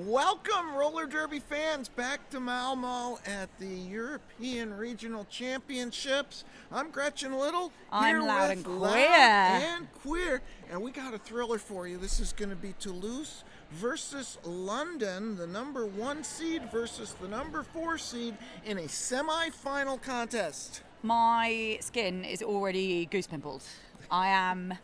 Welcome, roller derby fans, back to Malmo at the European Regional Championships. I'm Gretchen Little. I'm here Loud with and Queer. Loud and Queer. And we got a thriller for you. This is going to be Toulouse versus London, the number 1 seed versus the number 4 seed in a semi-final contest. My skin is already goose pimpled. I am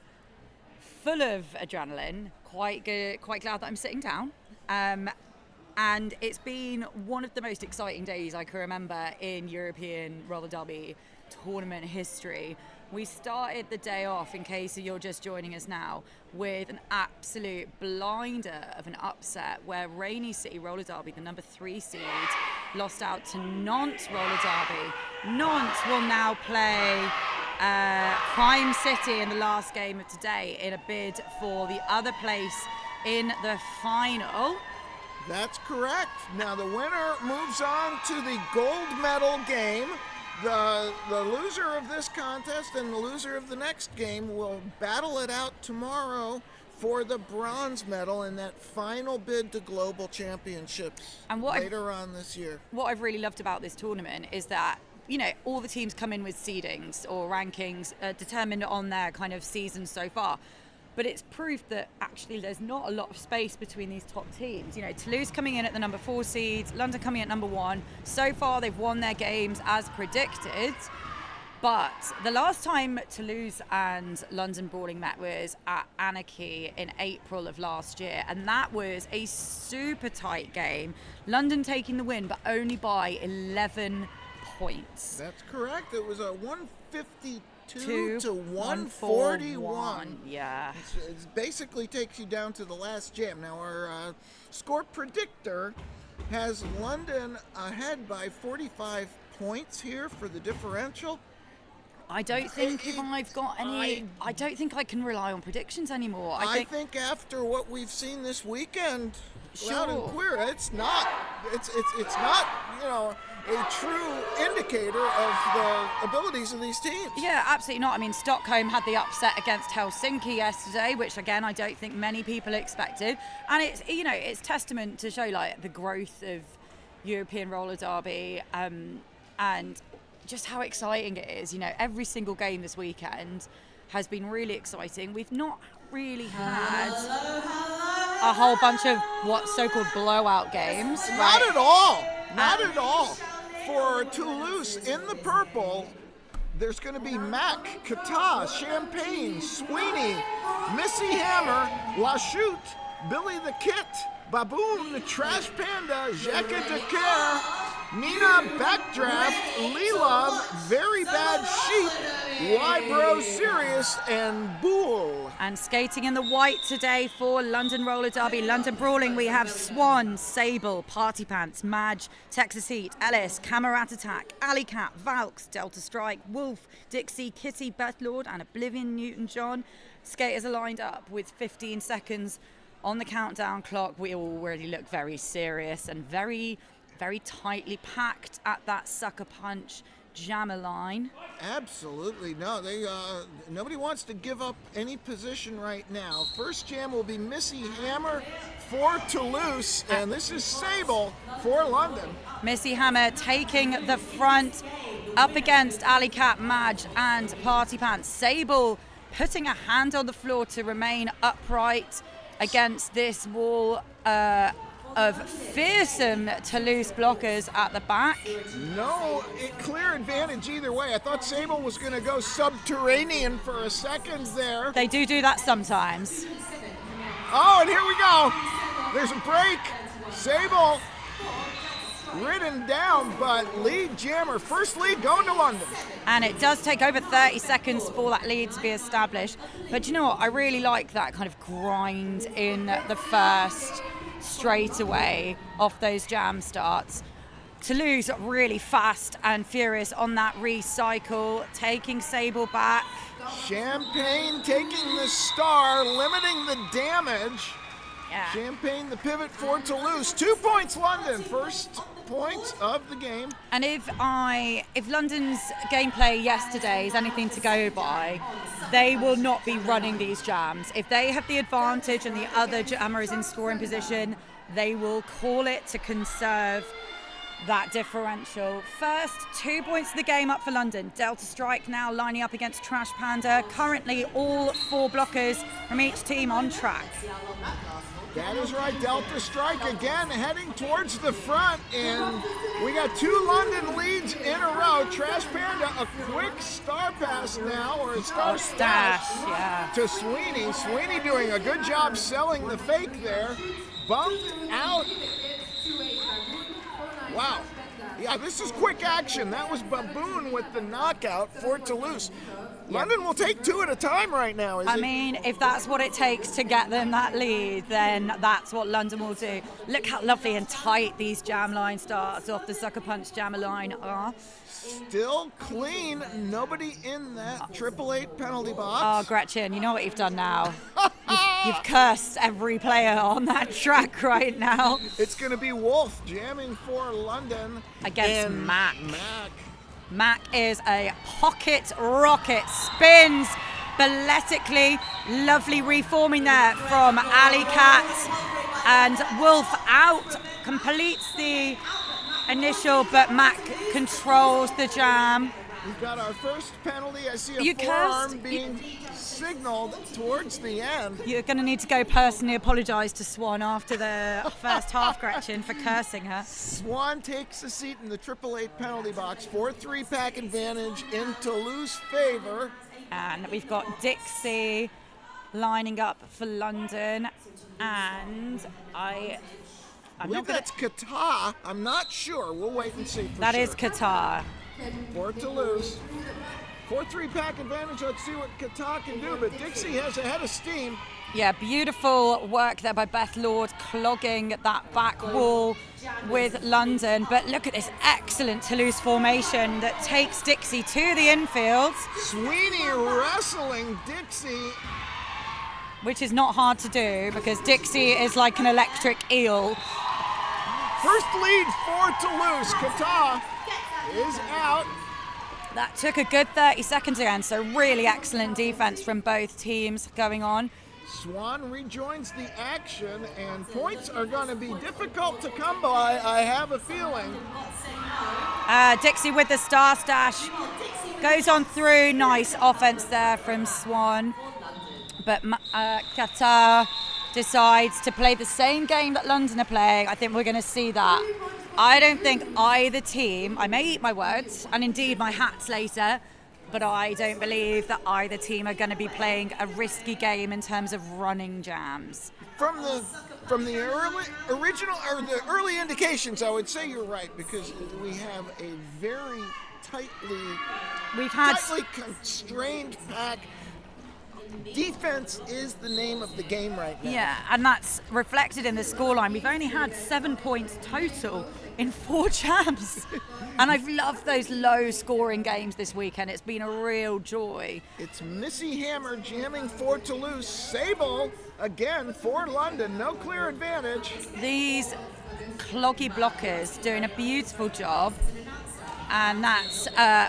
full of adrenaline, quite glad that I'm sitting down. And it's been one of the most exciting days I can remember in European roller derby tournament history. We started the day off, in case you're just joining us now, with an absolute blinder of an upset where Rainy City Roller Derby, the number 3 seed, lost out to Nantes Roller Derby. Nantes will now play Prime City in the last game of today in a bid for the other place in the final. That's correct. Now the winner moves on to the gold medal game. The loser of this contest and the loser of the next game will battle it out tomorrow for the bronze medal in that final bid to global championships later on this year. What I've really loved about this tournament is that, you know, all the teams come in with seedings or rankings determined on their kind of season so far. But it's proof that actually there's not a lot of space between these top teams. You know, Toulouse coming in at the number 4 seeds, London coming in at number 1. So far, they've won their games as predicted. But the last time Toulouse and London Brawling met was at Anarchy in April of last year. And that was a super tight game. London taking the win, but only by 11 points. That's correct. It was a 152 to 141. Yeah. It basically takes you down to the last jam. Now our score predictor has London ahead by 45 points here for the differential. I don't think I don't think I can rely on predictions anymore. I think after what we've seen this weekend, Sure. Loud and Queer, it's not you know, a true indicator of the abilities of these teams. Yeah, absolutely not. I mean, Stockholm had the upset against Helsinki yesterday, which again I don't think many people expected, and it's, you know, it's testament to show like the growth of European roller derby and just how exciting it is. You know, every single game this weekend has been really exciting. We've not really had a whole bunch of what so-called blowout games. Not at all. Not at all. For Toulouse in the purple, there's going to be Mac, Kata, Champagne, Sweeney, Missy Hammer, La Chute, Billy the Kit, Baboon, Trash Panda, Jacques de Care, Nina Backdraft, Lee Love, Very Bad Sheep, Wybro Sirius, and Boole. And skating in the white today for London Roller Derby, London Brawling, we have Swan, Sable, Party Pants, Madge, Texas Heat, Ellis, Camerat Attack, Alley Cat, Valks, Delta Strike, Wolf, Dixie, Kitty, Bethlord, and Oblivion Newton-John. Skaters are lined up with 15 seconds on the countdown clock. We already look very serious and very tightly packed at that sucker punch jammer line. Absolutely. No, nobody wants to give up any position right now. First jam will be Missy Hammer for Toulouse, and this is Sable for London. Missy Hammer taking the front up against Alley Cat, Madge, and Party Pants. Sable putting a hand on the floor to remain upright against this wall of fearsome Toulouse blockers at the back. No clear advantage either way. I thought Sable was going to go subterranean for a second there. They do that sometimes. Oh, and here we go. There's a break. Sable ridden down, but lead jammer. First lead going to London. And it does take over 30 seconds for that lead to be established. But you know what? I really like that kind of grind in the first straight away off those jam starts. Toulouse really fast and furious on that recycle, taking Sable back. Champagne taking the star, limiting the damage. Yeah. Champagne the pivot for Toulouse. 2 points London, first points of the game. And if London's gameplay yesterday is anything to go by, they will not be running these jams. If they have the advantage and the other jammer is in scoring position, they will call it to conserve that differential. First 2 points of the game up for London. Delta Strike now lining up against Trash Panda. Currently all 4 blockers from each team on track. That is right, Delta Strike again heading towards the front, and we got 2 London leads in a row. Trash Panda, a quick star pass now, or a star stash to Sweeney. Sweeney doing a good job selling the fake there. Bumped out. Wow. Yeah, this is quick action. That was Baboon with the knockout for Toulouse. London will take 2 at a time right now, I mean, if that's what it takes to get them that lead, then that's what London will do. Look how lovely and tight these jam line starts off the Sucker Punch Jammer line are. Still clean. Nobody in that 888 penalty box. Oh, Gretchen, you know what you've done now? You've cursed every player on that track right now. It's going to be Wolf jamming for London. Against Mac. Mac is a pocket rocket, spins balletically, lovely reforming there from Alley Cat, and Wolf out, completes the initial, but Mac controls the jam. We've got our first penalty. I see a forearm being signaled towards the end. You're going to need to go personally apologise to Swan after the first half, Gretchen, for cursing her. Swan takes a seat in the 888 penalty box. 4-3 pack advantage in Toulouse favor. And we've got Dixie lining up for London. And I believe that's Qatar. I'm not sure. We'll wait and see for That sure. is Qatar. For Toulouse. 4-3 pack advantage. Let's see what Qatar can do, but Dixie has a head of steam. Yeah, beautiful work there by Beth Lord, clogging that back wall with London. But look at this excellent Toulouse formation that takes Dixie to the infield. Sweeney wrestling Dixie. Which is not hard to do because Dixie is like an electric eel. First lead for Toulouse. Qatar is out. That took a good 30 seconds again, so really excellent defense from both teams going on. Swan rejoins the action, and points are going to be difficult to come by, I have a feeling. Dixie with the star stash goes on through. Nice offense there from Swan. But Qatar decides to play the same game that London are playing. I think we're going to see that. I don't think either team, I may eat my words and indeed my hats later, but I don't believe that either team are going to be playing a risky game in terms of running jams. From the early indications, I would say you're right, because we have a very tightly constrained pack. Defense is the name of the game right now. Yeah, and that's reflected in the scoreline. We've only had 7 points total in 4 jams. And I've loved those low scoring games this weekend. It's been a real joy. It's Missy Hammer jamming for Toulouse. Sable again for London. No clear advantage. These cloggy blockers doing a beautiful job. And that's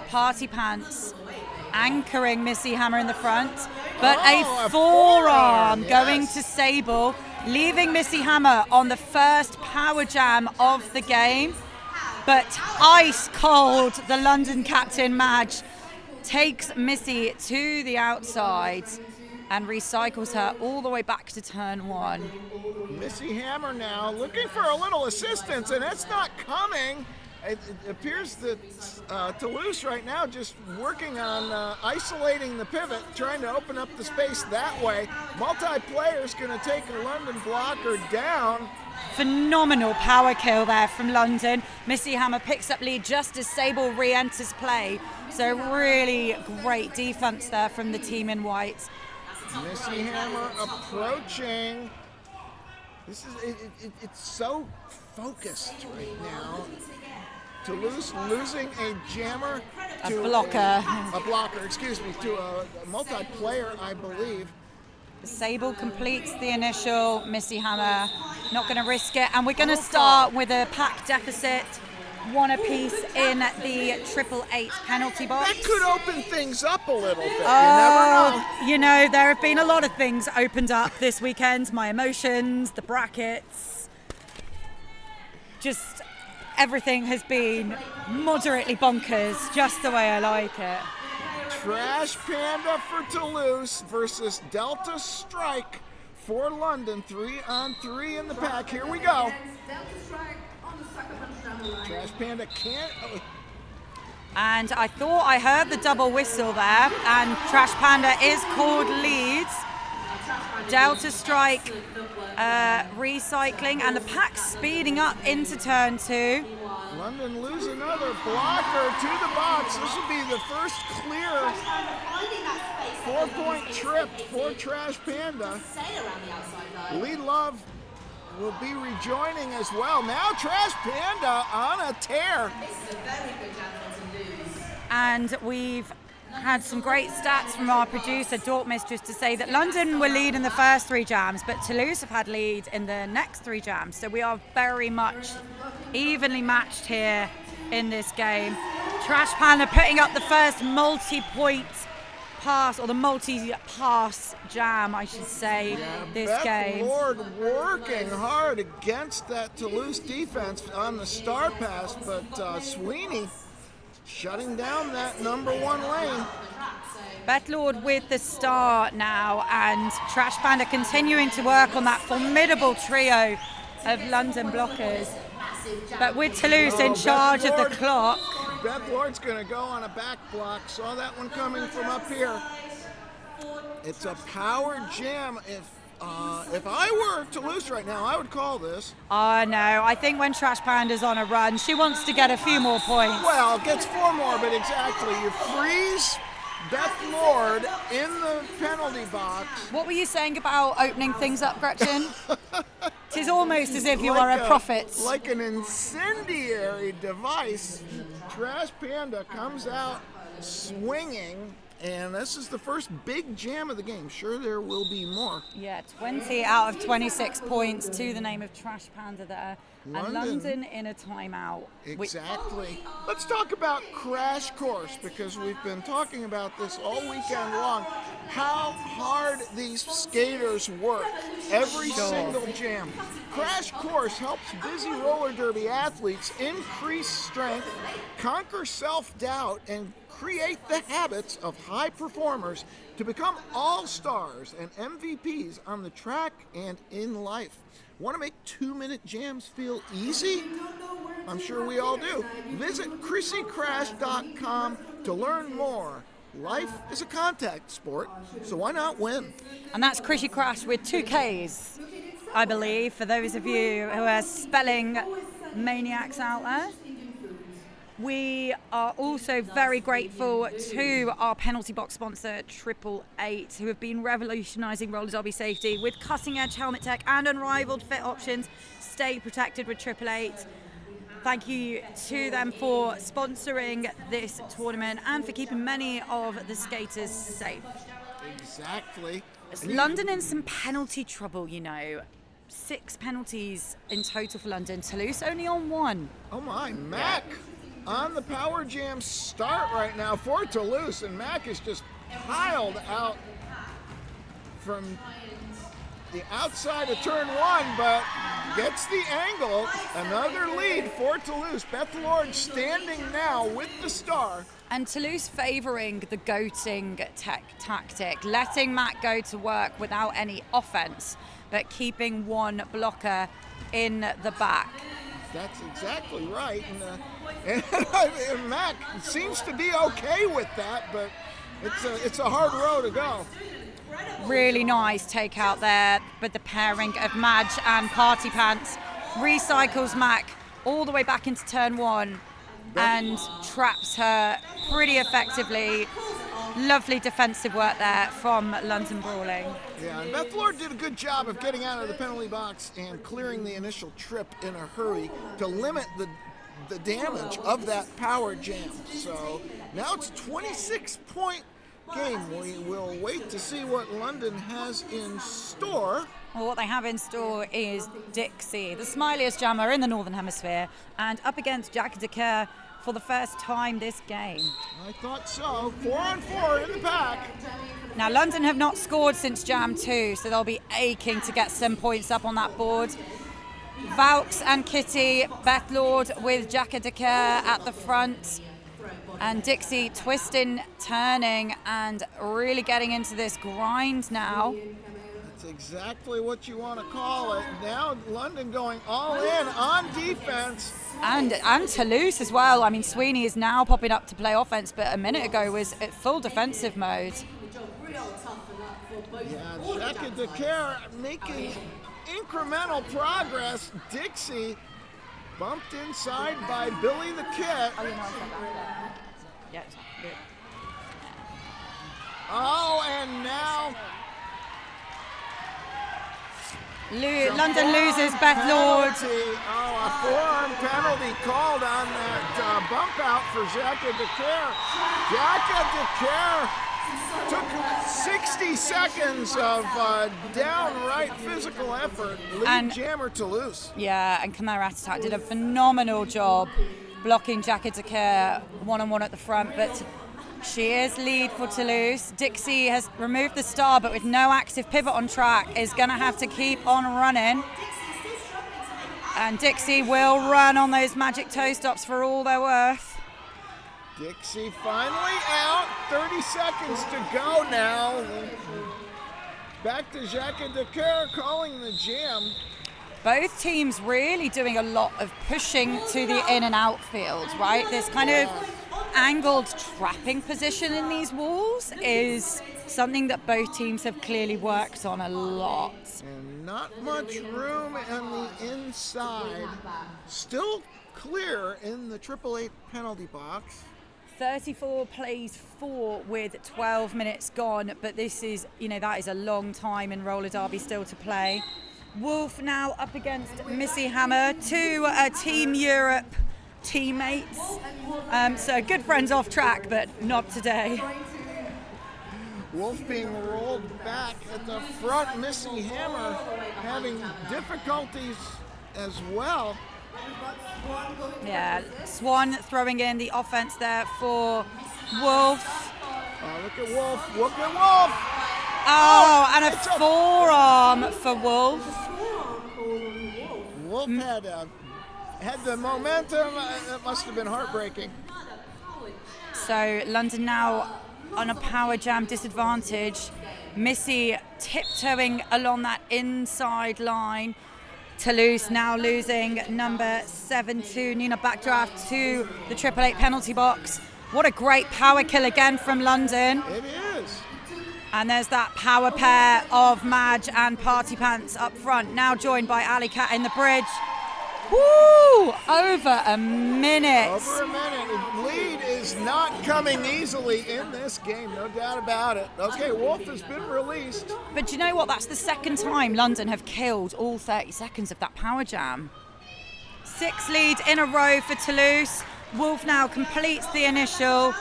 Party Pants anchoring Missy Hammer in the front. But a forearm going to Sable, leaving Missy Hammer on the first power jam of the game. But ice cold, the London captain Madge takes Missy to the outside and recycles her all the way back to turn 1. Missy Hammer now looking for a little assistance, and it's not coming. It appears that Toulouse right now just working on isolating the pivot, trying to open up the space that way. Multiplayer's going to take a London blocker down. Phenomenal power kill there from London. Missy Hammer picks up lead just as Sable re-enters play. So really great defense there from the team in white. Missy Hammer approaching. This is it's so focused right now. Toulouse losing a jammer to a blocker, to a multiplayer, I believe. Sable completes the initial. Missy Hammer not going to risk it, and we're going to start with a pack deficit, 1 apiece in the 888 penalty box. That could open things up a little bit. You never know. You know, there have been a lot of things opened up this weekend. My emotions, the brackets. just everything has been moderately bonkers, just the way I like it. Trash Panda for Toulouse versus Delta Strike for London. 3-on-3 in the pack. Here we go. Trash Panda can't. And I thought I heard the double whistle there, and Trash Panda is called leads. Delta Strike recycling, and the pack speeding up into turn 2. London lose another blocker to the box. This will be the first clear 4-point trip for Trash Panda. Lee Love will be rejoining as well. Now Trash Panda on a tear. And we've had some great stats from our producer, Dork Mistress, to say that London will lead in the first 3 jams, but Toulouse have had lead in the next 3 jams. So we are very much evenly matched here in this game. Trash Panda putting up the first multi-point pass, or the multi-pass jam, I should say, this Beth game. Lord working hard against that Toulouse defense on the star pass, but Sweeney shutting down that number 1 lane. Beth Lord with the star now, and Trash Panda continuing to work on that formidable trio of London blockers. But with Toulouse in charge of the clock. Beth Lord's going to go on a back block. Saw that one coming from up here. It's a power jam. If I were Toulouse right now, I would call this. Oh no, I think when Trash Panda's on a run, she wants to get a few more points. Well, gets 4 more, but exactly. You freeze Beth Lord in the penalty box. What were you saying about opening things up, Gretchen? Tis almost as if you are a prophet. Like an incendiary device. Trash Panda comes out swinging. And this is the first big jam of the game. Sure, there will be more. Yeah, 20 out of 26 points to the name of Trash Panda there. And London in a timeout. Exactly. Let's talk about Crash Course, because we've been talking about this all weekend long. How hard these skaters work every single jam. Crash Course helps busy roller derby athletes increase strength, conquer self-doubt, and create the habits of high performers to become all-stars and MVPs on the track and in life. Want to make 2-minute jams feel easy? I'm sure we all do. Visit ChrissyCrash.com to learn more. Life is a contact sport, so why not win? And that's Chrissy Crash with 2 Ks, I believe, for those of you who are spelling maniacs out there. We are also very grateful to our penalty box sponsor, 888, who have been revolutionising roller derby safety with cutting-edge helmet tech and unrivaled fit options. Stay protected with 888. Thank you to them for sponsoring this tournament and for keeping many of the skaters safe. Exactly. London in some penalty trouble, you know. 6 penalties in total for London. Toulouse only on 1. Oh my, Mac on the power jam start right now for Toulouse, and Mac is just piled out from the outside of turn 1, but gets the angle. Another lead for Toulouse. Beth Lord standing now with the star. And Toulouse favouring the goating tactic, letting Mac go to work without any offence, but keeping 1 blocker in the back. That's exactly right. And Mac seems to be okay with that, but it's a hard row to go. Really nice takeout there with the pairing of Madge and Party Pants. Recycles Mac all the way back into turn 1 and traps her pretty effectively. Lovely defensive work there from London Brawling. Yeah, and Beth Lord did a good job of getting out of the penalty box and clearing the initial trip in a hurry to limit the damage of that power jam. So now it's a 26-point game. We will wait to see what London has in store. Well, what they have in store is Dixie, the smiliest jammer in the Northern Hemisphere, and up against Jack DeCare for the first time this game. I thought so. 4-on-4 in the pack. Now, London have not scored since Jam 2, so they'll be aching to get some points up on that board. Vaux and Kitty, Beth Lord with Jacka Decker at the front, and Dixie twisting, turning, and really getting into this grind now. That's exactly what you want to call it. Now London going all in on defense. And Toulouse as well. I mean, Sweeney is now popping up to play offense, but a minute ago was at full defensive mode. Yeah, Jacka Decker making incremental progress. Dixie bumped inside by Billy the Kid. Oh, you know, yeah, it's good. Oh, and now London loses Beth Lord. Oh, a forearm penalty called on that bump out for Jacka Decker. Jacka Decker took 60 seconds of downright physical effort. Lead jammer Toulouse. Yeah, and Kamara Attack did a phenomenal job blocking Jacka Decker one-on-one at the front, but she is lead for Toulouse. Dixie has removed the star, but with no active pivot on track, is going to have to keep on running. And Dixie will run on those magic toe stops for all they're worth. Dixie finally out. 30 seconds to go now. Back to Jacka Decker calling the jam. Both teams really doing a lot of pushing to the in and out field, right? This kind of angled trapping position in these walls is something that both teams have clearly worked on a lot. And not much room on the inside. Still clear in the 888 penalty box. 34 plays 4 with 12 minutes gone, but this is, that is a long time in roller derby still to play. Wolf now up against Missy Hammer, two Team Europe teammates. So good friends off track, but not today. Wolf being rolled back at the front. Missy Hammer having difficulties as well. Yeah, Swan throwing in the offense there for Wolf. Oh, look at Wolf. Look at Wolf. Oh, and a forearm for Wolf. Wolf had the momentum. It must have been heartbreaking. So London now on a power jam disadvantage. Missy tiptoeing along that inside line. Toulouse now losing number 7 to Nina Backdraft to the 888 penalty box. What a great power kill again from London. It is. And there's that power pair of Madge and Party Pants up front, now joined by Alley Cat in the bridge. Woo! Over a minute. Over a minute. The lead is not coming easily in this game, no doubt about it. Okay, Wolf has been released. But do you know what? That's the second time London have killed all 30 seconds of that power jam. 6 lead in a row for Toulouse. Wolf now completes the initial.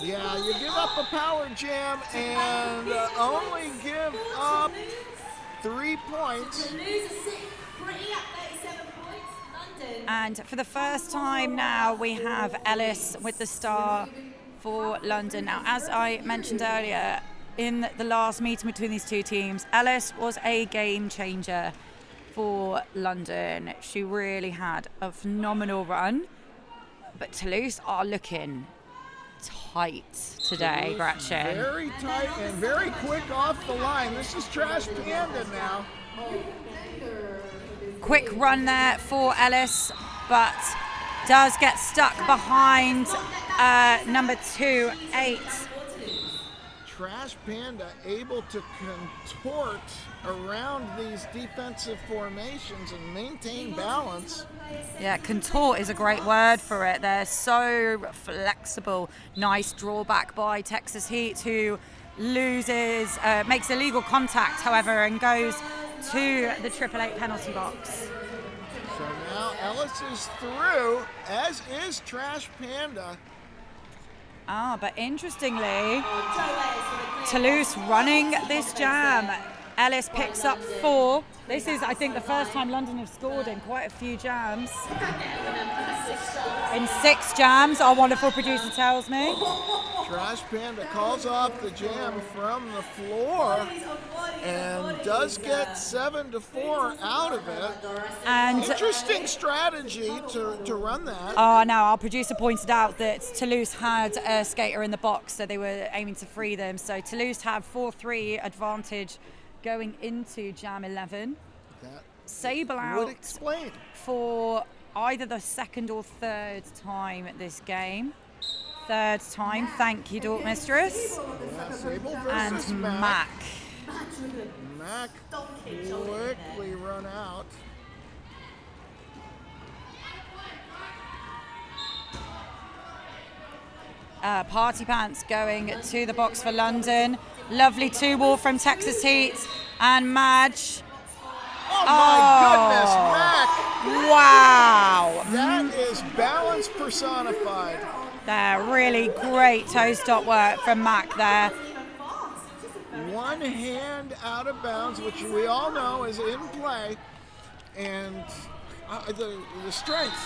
Yeah, you give up a power jam and only give up 3 points. And for the first time now, we have Ellis with the star for London. Now, as I mentioned earlier, in the last meeting between these two teams, Ellis was a game changer for London. She really had a phenomenal run. But Toulouse are looking tight today, Gretchen. Very tight and very quick off the line. This is Trash Panda now. Quick run there for Ellis, but does get stuck behind number 2-8. Trash Panda able to contort around these defensive formations and maintain balance. Yeah, contort is a great word for it. They're so flexible. Nice drawback by Texas Heat, who loses, makes illegal contact, however, and goes to the 888 penalty box. So now Ellis is through, as is Trash Panda. But interestingly, Toulouse running this jam. Ellis picks up 4. This is, I think, the first time London have scored in quite a few jams. In 6 jams, our wonderful producer tells me. Trash Panda calls off the jam from the floor and does get 7-4 out of it. And interesting strategy to run that. Now our producer pointed out that Toulouse had a skater in the box, so they were aiming to free them. So Toulouse have 4-3 advantage going into Jam 11. That Sable out would explain for either the second or third time at this game. Third time, thank you, Dork Mistress. Yeah, Sable versus And Mac. Mac quickly run out. Party Pants going to the box for London. Lovely 2-wall from Texas Heat. And Madge. Oh my goodness, Mac! Wow! That is balance personified. There, really great toe stop work from Mac there. One hand out of bounds, which we all know is in play, and the strength,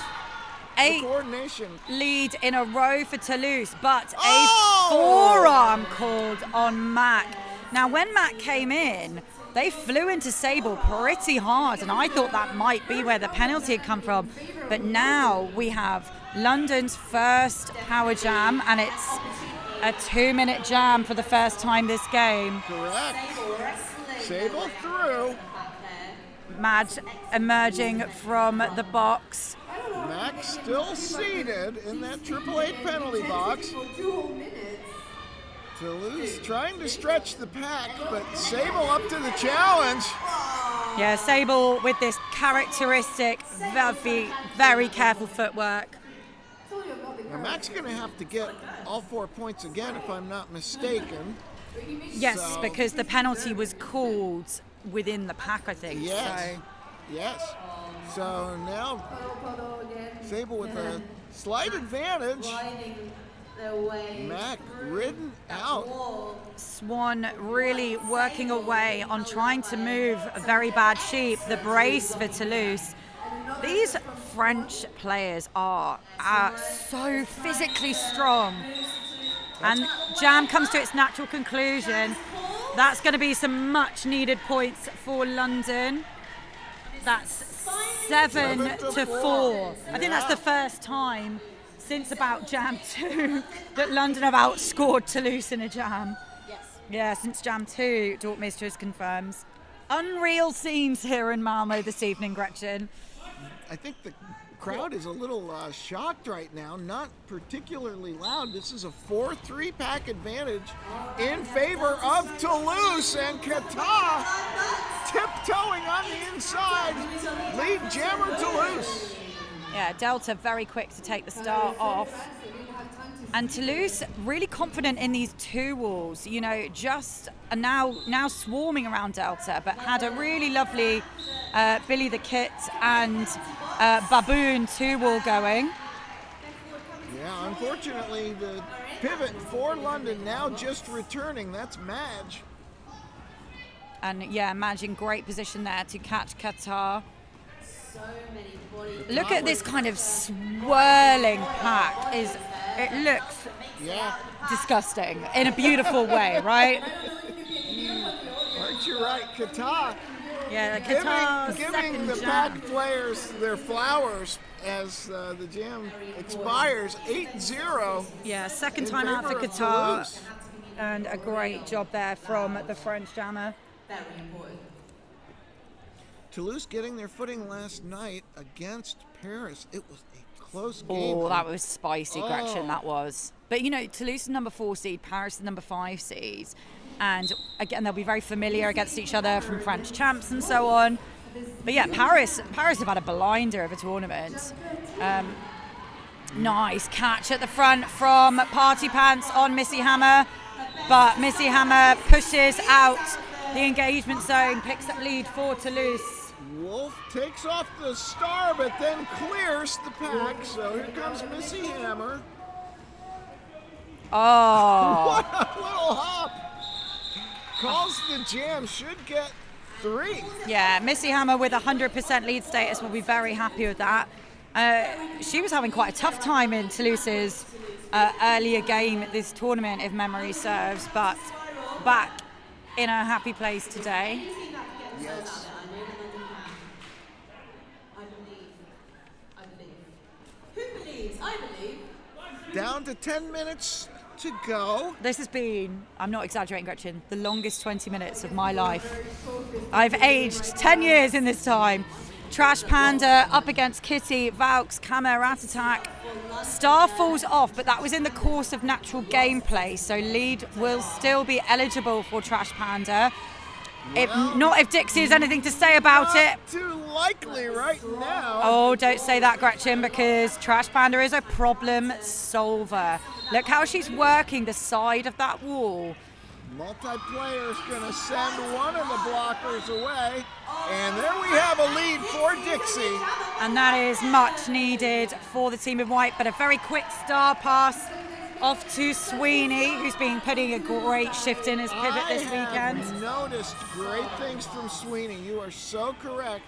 the coordination. Lead in a row for Toulouse, but a forearm called on Mac. Now, when Mac came in, they flew into Sable pretty hard, and I thought that might be where the penalty had come from. But now we have London's first power jam, and it's a 2-minute jam for the first time this game. Correct. Sable through. Madge emerging from the box. Mac still seated in that 888 penalty box. Toulouse trying to stretch the pack, but Sable up to the challenge. Yeah, Sable with this characteristic, very, very careful footwork. Now Mac's going to have to get all 4 points again, if I'm not mistaken. Yes, because the penalty was called within the pack, I think. Yes. So. Yes. So now Sable with a slight advantage. Mac ridden out. Swan really working away on trying to move a very bad sheep. The brace for Toulouse. These French players are so physically strong. And jam comes to its natural conclusion. That's going to be some much needed points for London. That's 7-4. I think that's the first time since about Jam 2 that London have outscored Toulouse in a jam. Yes. Yeah, since Jam 2, Dork Mistress confirms. Unreal scenes here in Malmo this evening, Gretchen. I think the crowd is a little shocked right now, not particularly loud. This is a 4-3 pack advantage in favor of Toulouse, and Kata tiptoeing on the inside. Lead jammer Toulouse. Yeah, Delta very quick to take the start off. And Toulouse really confident in these 2 walls, you know, just now swarming around Delta, but had a really lovely Billy the Kit and Baboon 2-wall going. Yeah, unfortunately, the pivot for London now just returning. That's Madge. And yeah, Madge in great position there to catch Qatar. Look at this kind of swirling pack. It looks disgusting in a beautiful way, right? Aren't you right, Qatar? Yeah, the Qatar giving the jam. pack players their flowers as the jam expires. 8-0. Yeah, second in time out for favor of Qatar, Toulouse. and a great job there from the French jammer. Very important. Toulouse getting their footing last night against Paris. It was a close game. Oh, that was spicy, Gretchen, that was. But you know, Toulouse is number 4 seed, Paris is number 5 seed. And again, they'll be very familiar against each other from French champs and so on. But yeah, Paris have had a blinder of a tournament. Nice catch at the front from Party Pants on Missy Hammer. But Missy Hammer pushes out the engagement zone, picks up lead for Toulouse. Wolf takes off the star, but then clears the pack. So here comes Missy Hammer. Oh. What a little hop. calls the jam should get 3. Yeah, Missy Hammer with 100% lead status will be very happy with that. She was having quite a tough time in Toulouse's earlier game at this tournament, if memory serves, but back in a happy place today. Yes. Down to 10 minutes to go. This has been, I'm not exaggerating, Gretchen, the longest 20 minutes of my life. I've aged 10 years in this time. Trash Panda up against Kitty, Valks, Kama, Rat Attack. Star falls off, but that was in the course of natural gameplay, so lead will still be eligible for Trash Panda. If Dixie has anything to say about it. Too likely right now. Oh, don't say that, Gretchen, because Trash Panda is a problem solver. Look how she's working the side of that wall. Multiplayer's gonna send one of the blockers away. And there we have a lead for Dixie. And that is much needed for the team in white, but a very quick star pass off to Sweeney, who's been putting a great shift in his pivot this weekend. I have noticed great things from Sweeney. You are so correct.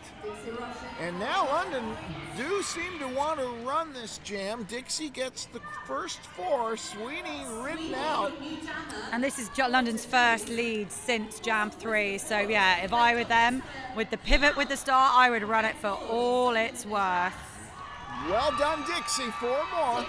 And now London do seem to want to run this jam. Dixie gets the first 4. Sweeney ridden out. And this is London's first lead since Jam 3. So yeah, if I were them, with the pivot with the star, I would run it for all it's worth. Well done, Dixie. 4 more.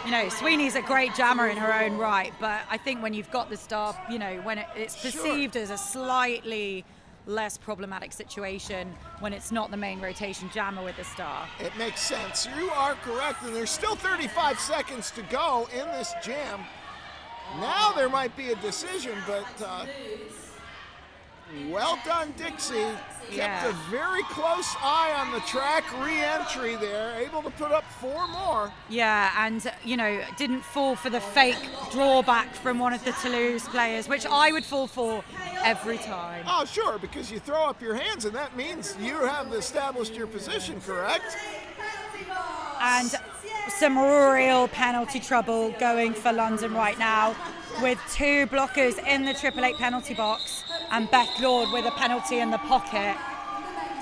You know, Sweeney's a great jammer in her own right, but I think when you've got the star, you know, when it's perceived as a slightly less problematic situation when it's not the main rotation jammer with the star. It makes sense. You are correct, and there's still 35 seconds to go in this jam. Now there might be a decision, but well done, Dixie. Kept a very close eye on the track re-entry there, able to put up 4 more. Yeah, and, you know, didn't fall for the fake drawback from one of the Toulouse players, which I would fall for every time. Oh, sure, because you throw up your hands, and that means you have established your position, correct? And some real penalty trouble going for London right now, with 2 blockers in the 888 penalty box and Beth Lord with a penalty in the pocket.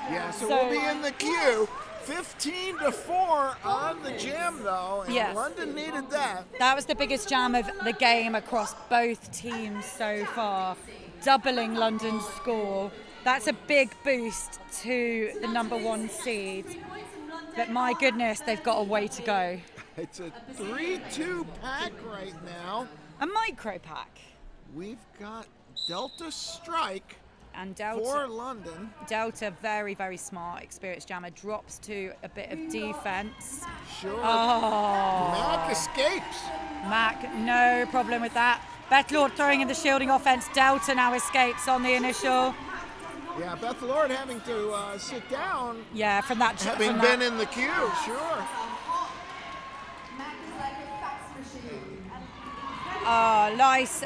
Yeah, so we'll be in the queue. 15-4 on the jam, though, and London needed that. That was the biggest jam of the game across both teams so far, doubling London's score. That's a big boost to the number 1 seed. But my goodness, they've got a way to go. It's a 3-2 pack right now. A micro pack. We've got Delta Strike and Delta for London. Delta, very, very smart, experienced jammer, drops to a bit of defense. Sure. Oh. Mac escapes. Mac, no problem with that. Beth Lord throwing in the shielding offense. Delta now escapes on the initial. Yeah, Beth Lord having to sit down. Yeah, from that. Having been in the queue, sure. Nice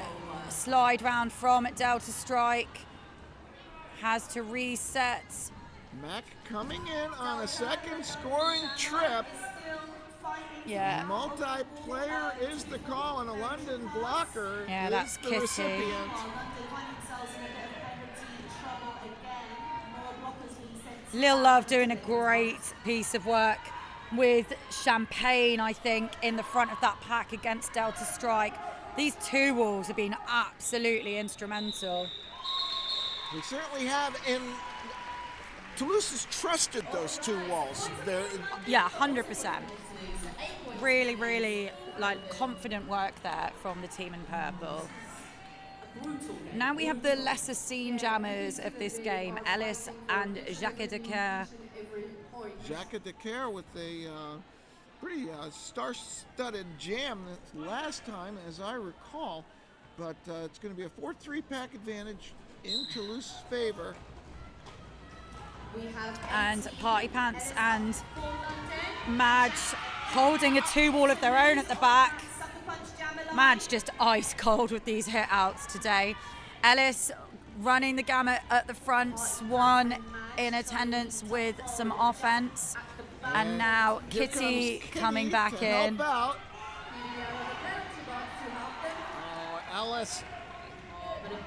slide round from Delta Strike. Has to reset. Mac coming in on a second scoring trip. Yeah. Multiplayer is the call, and a London blocker is that's the Kitty. recipient. Lil Love doing a great piece of work with Champagne, I think, in the front of that pack against Delta Strike. These 2 walls have been absolutely instrumental. We certainly have, and Toulouse has trusted those 2 walls. Yeah, 100%. Really, really confident work there from the team in purple. Now we have the lesser seen jammers of this game, Ellis and Jacques Decaire. Jacques Decaire with a pretty star-studded jam last time, as I recall. But it's going to be a 4-3 pack advantage in Toulouse's favor. And Party Pants and Madge holding a 2-wall of their own at the back. Madge just ice cold with these hit outs today. Ellis running the gamut at the front, Swan in attendance with some offense. And now Kitty coming back in. Ellis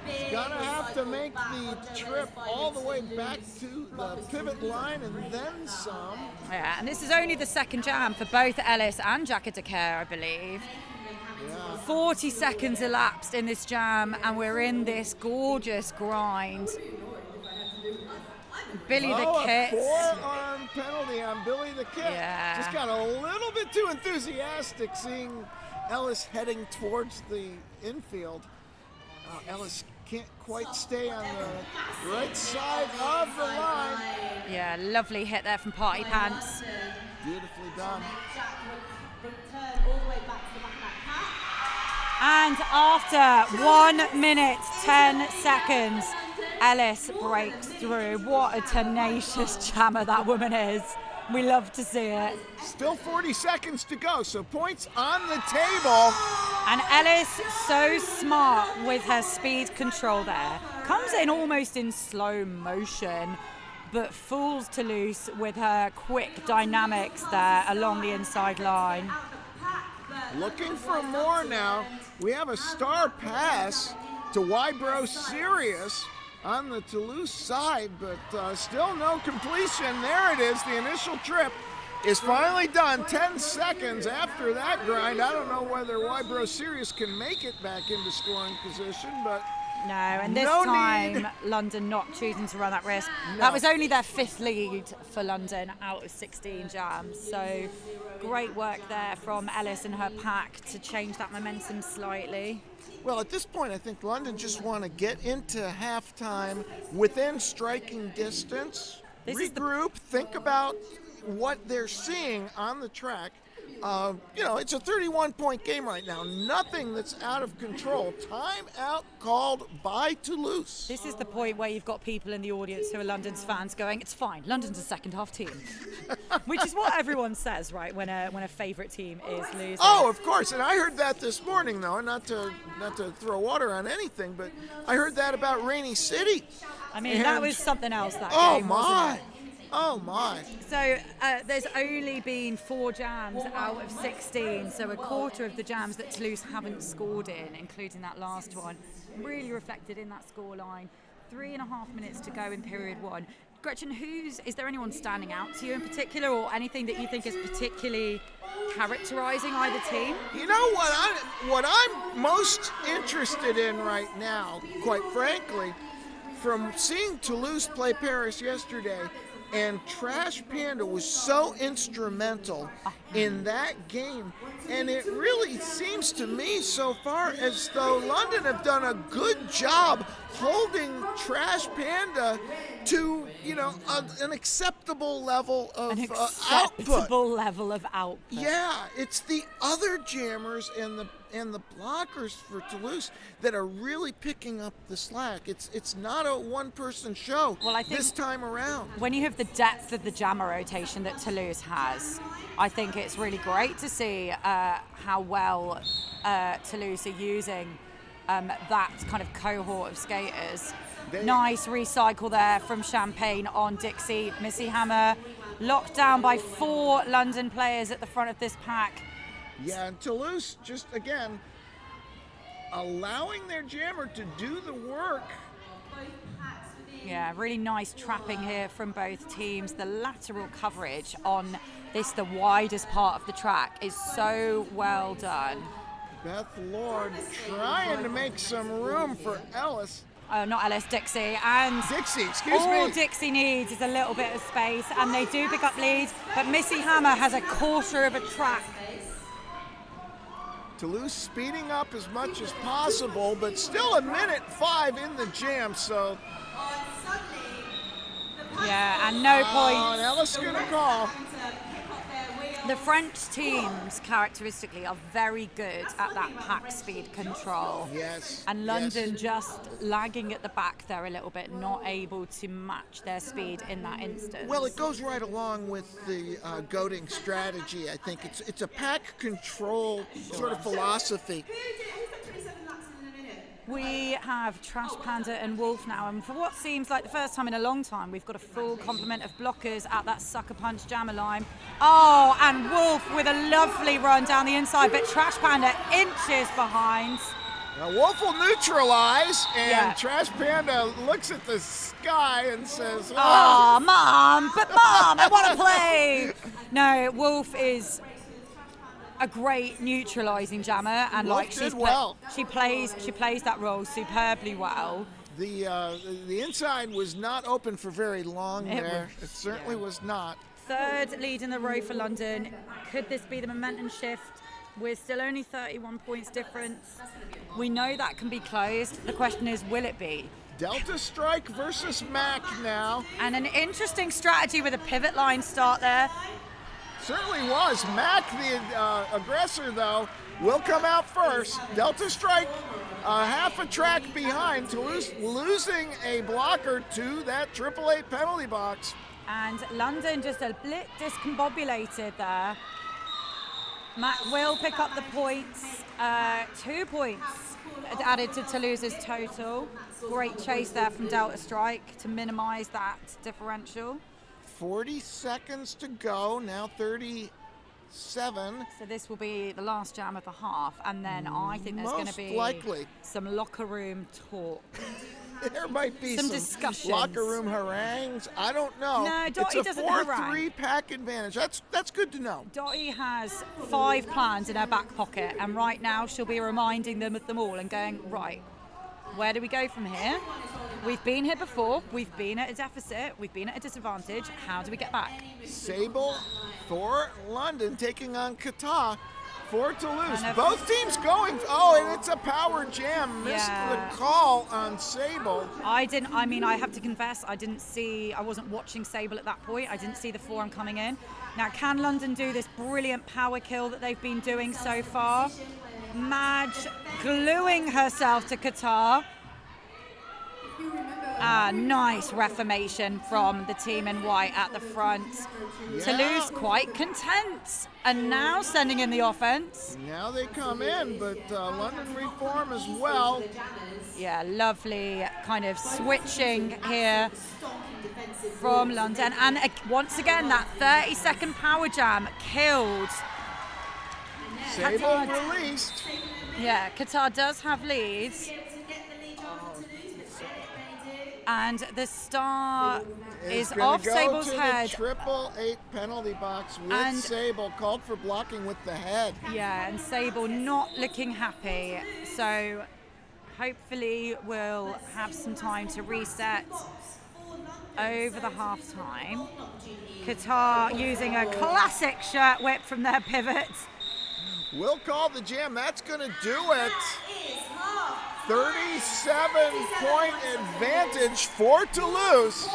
He's gonna have to make the trip all the way back to the pivot line and then some. Yeah, and this is only the second jam for both Ellis and Jacques Decaire, I believe. Yeah. 40 seconds elapsed in this jam, and we're in this gorgeous grind. Billy the Kit. A forearm penalty on Billy the Kit. Yeah. Just got a little bit too enthusiastic seeing Ellis heading towards the infield. Ellis can't quite stay on the right side of the line. Yeah, lovely hit there from Party Pants. Beautifully done. And after 1 minute, 10 seconds, Ellis breaks through. What a tenacious jammer that woman is. We love to see it. Still 40 seconds to go, so points on the table. And Ellis, so smart with her speed control there. Comes in almost in slow motion, but fools Toulouse with her quick dynamics there along the inside line. Looking for more now. We have a star pass to Wybro Sirius on the Toulouse side, but still no completion. There it is. The initial trip is finally done. 10 seconds after that grind. I don't know whether Wybro Sirius can make it back into scoring position, but no, and this no time need. London not choosing to run that risk. No. That was only their 5th lead for London out of 16 jams. So great work there from Ellis and her pack to change that momentum slightly. Well, at this point, I think London just want to get into halftime within striking distance, regroup, think about what they're seeing on the track. It's a 31-point game right now. Nothing that's out of control. Timeout called by Toulouse. This is the point where you've got people in the audience who are London's fans going, "It's fine, London's a second-half team," which is what everyone says, right? When a favourite team is losing. Oh, of course, and I heard that this morning, though. Not to throw water on anything, but I heard that about Rainy City. I mean, that was something else. That oh game, my! wasn't it? Oh my! So there's only been 4 jams out of 16, so a quarter of the jams that Toulouse haven't scored in, including that last one, really reflected in that scoreline. 3.5 minutes to go in period 1. Gretchen, is there anyone standing out to you in particular, or anything that you think is particularly characterising either team? You know what I'm most interested in right now, quite frankly, from seeing Toulouse play Paris yesterday. And Trash Panda was so instrumental in that game. And it really seems to me so far as though London have done a good job holding Trash Panda to, an acceptable level of output. Acceptable level of output. Yeah, it's the other jammers and the blockers for Toulouse that are really picking up the slack. It's not a one-person show this time around. When you have the depth of the jammer rotation that Toulouse has, I think it's really great to see how well Toulouse are using that kind of cohort of skaters. Nice recycle there from Champagne on Dixie. Missy Hammer locked down by 4 London players at the front of this pack. Yeah, and Toulouse just, again, allowing their jammer to do the work. Yeah, really nice trapping here from both teams. The lateral coverage on the widest part of the track is so well done. Beth Lord trying to make some room for Ellis. Not Ellis, Dixie. And Dixie, excuse all me. Dixie needs is a little bit of space, and they do pick up leads, but Missy Hammer has a quarter of a track. Toulouse speeding up as much as possible, but still 1:05 in the jam, so. Yeah, and no points. And Ellis gonna call. The French teams, characteristically, are very good at that pack speed control. Yes. And London just lagging at the back there a little bit, not able to match their speed in that instance. Well, it goes right along with the goading strategy. I think it's a pack control sort of philosophy. We have Trash Panda and Wolf now, and for what seems like the first time in a long time, we've got a full complement of blockers at that sucker punch jammer line. Oh, and Wolf with a lovely run down the inside, but Trash Panda inches behind. Wolf will neutralize, and Yeah. Trash Panda looks at the sky and says, Oh, Mom, I want to play. No, Wolf is a great neutralizing jammer, and Wolf like did well. she plays that role superbly well. The inside was not open for very long there. was- It certainly was not. Third lead in the row for London. Could this be the momentum shift? We're still only 31 points difference. We know that can be closed. The question is, will it be? Delta Strike versus Mac now. And an interesting strategy with a pivot line start there. Certainly was. Mac, the aggressor, though, will come out first. Delta Strike half a track behind. Toulouse losing a blocker to that 888 penalty box. And London just a bit discombobulated there. Mac will pick up the points. 2 points added to Toulouse's total. Great chase there from Delta Strike to minimize that differential. 40 seconds to go, now 37. So this will be the last jam of the half, and then I think there's going to Most be likely. some locker room talk. There might be Some some discussions. locker room harangues. I don't know. No, Dottie it's a doesn't harangue. 4-3 pack advantage. That's good to know. Dottie has 5 plans in her back pocket, and right now she'll be reminding them of them all and going, right, where do we go from here? We've been here before. We've been at a deficit. We've been at a disadvantage. How do we get back? Sable for London taking on Qatar for Toulouse. And Both teams going. Oh, and it's a power jam. Missed Yeah. the call on Sable. I have to confess, I wasn't watching Sable at that point. I didn't see the forehand coming in. Now, can London do this brilliant power kill that they've been doing so far? Madge gluing herself to Qatar. Nice reformation from the team in white at the front. Yeah. Toulouse quite content, and now sending in the offense. Now they come in, but London reform as well. Yeah, lovely kind of switching here from London. And once again, that 30-second power jam killed. Sable Qatar. released. Yeah, Qatar does have leads. And the star is gonna off go Sable's to head. The 888 penalty box with And- Sable, called for blocking with the head. Yeah, and Sable not looking happy. So hopefully we'll have some time to reset over the half time. Qatar using a classic shirt whip from their pivot. Will call the jam. That's going to do it. 37-point advantage for Toulouse.